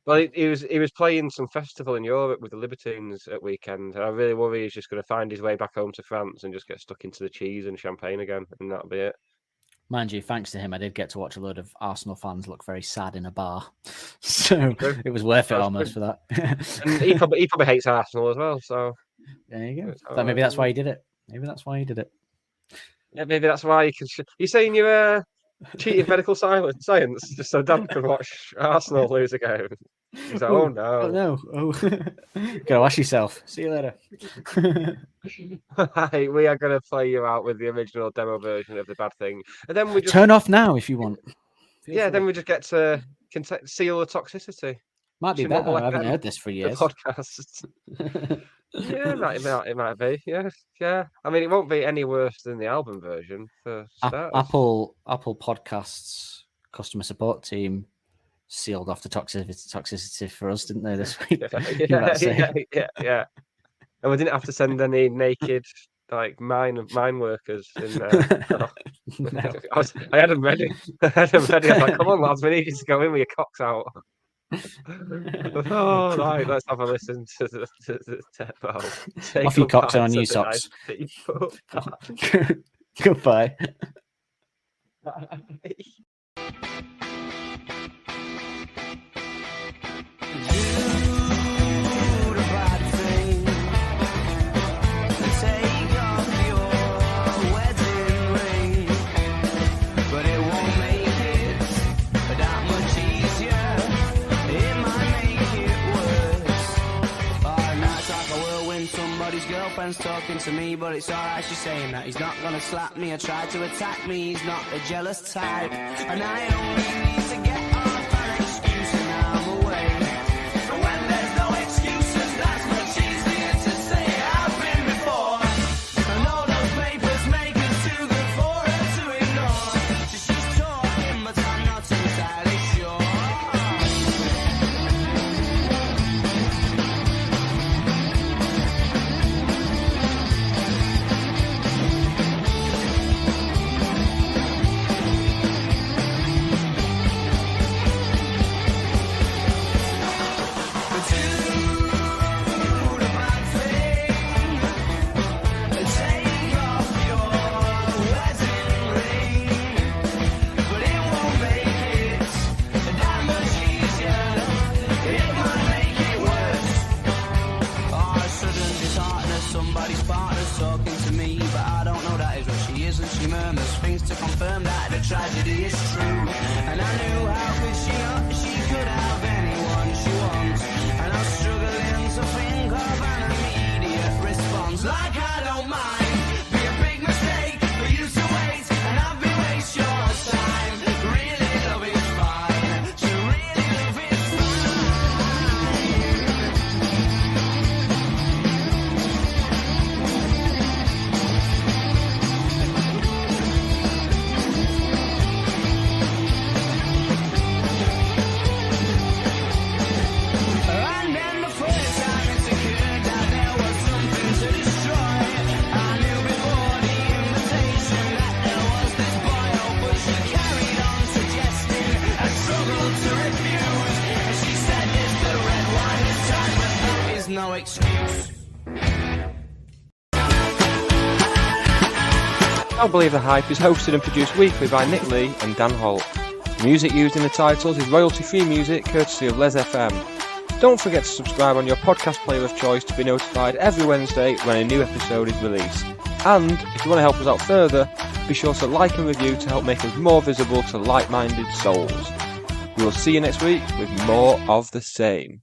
Well, he was playing some festival in Europe with the Libertines at weekend. I really worry he's just going to find his way back home to France and just get stuck into the cheese and champagne again, and that'll be it. Mind you, thanks to him, I did get to watch a load of Arsenal fans look very sad in a bar. So it was worth it almost for that. And he probably hates Arsenal as well. So there you go. So maybe that's why he did it. Maybe that's why he did it. Yeah, maybe that's why you can. You're saying you're cheating medical science just so Dad can watch Arsenal lose a game. He's like, oh no. Oh no. Oh. Go wash yourself. See you later. Right, we are going to play you out with the original demo version of The Bad Thing. And then we just... Turn off now if you want. then we just get to seal the toxicity. Might be better. I haven't heard this for years. The podcast. Yeah, it might be. Yeah. I mean, it won't be any worse than the album version for starters. Apple Podcasts customer support team sealed off the toxicity for us, didn't they, this week? Yeah. And we didn't have to send any naked mine workers in there. No. I had them ready. I was like, come on, lads, we need you to go in with your cocks out. Oh, right, let's have a listen to the demo. Off your cocks and on new socks. Goodbye. Somebody's girlfriend's talking to me, but it's alright, she's saying that he's not gonna slap me or try to attack me, he's not a jealous type, and I only need to get off an excuse and I'm away. But when there's no excuses, that's much easier to say. I've been before, and all those papers make it too good for her to ignore. She's talking, but I'm not entirely sure. Somebody's partner's talking to me, but I don't know that is what she is, and she murmurs things to confirm that the tragedy is true. And I knew how could she not, she could have anyone she wants, and I'm struggling to think of an immediate response. Like I don't mind, be a big mistake for you to wait, and I've been waste your time. Really love is fine, to really love is And then the first time it occurred that there was something to destroy, I knew before the invitation that there was this boy, but she carried on suggesting I struggled to refuse. And she said it's the red wine this time, but that is no excuse. Don't Believe the Hype is hosted and produced weekly by Nick Lee and Dan Holt. The music used in the titles is royalty-free music courtesy of Les FM. Don't forget to subscribe on your podcast player of choice to be notified every Wednesday when a new episode is released. And if you want to help us out further, be sure to like and review to help make us more visible to like-minded souls. We will see you next week with more of the same.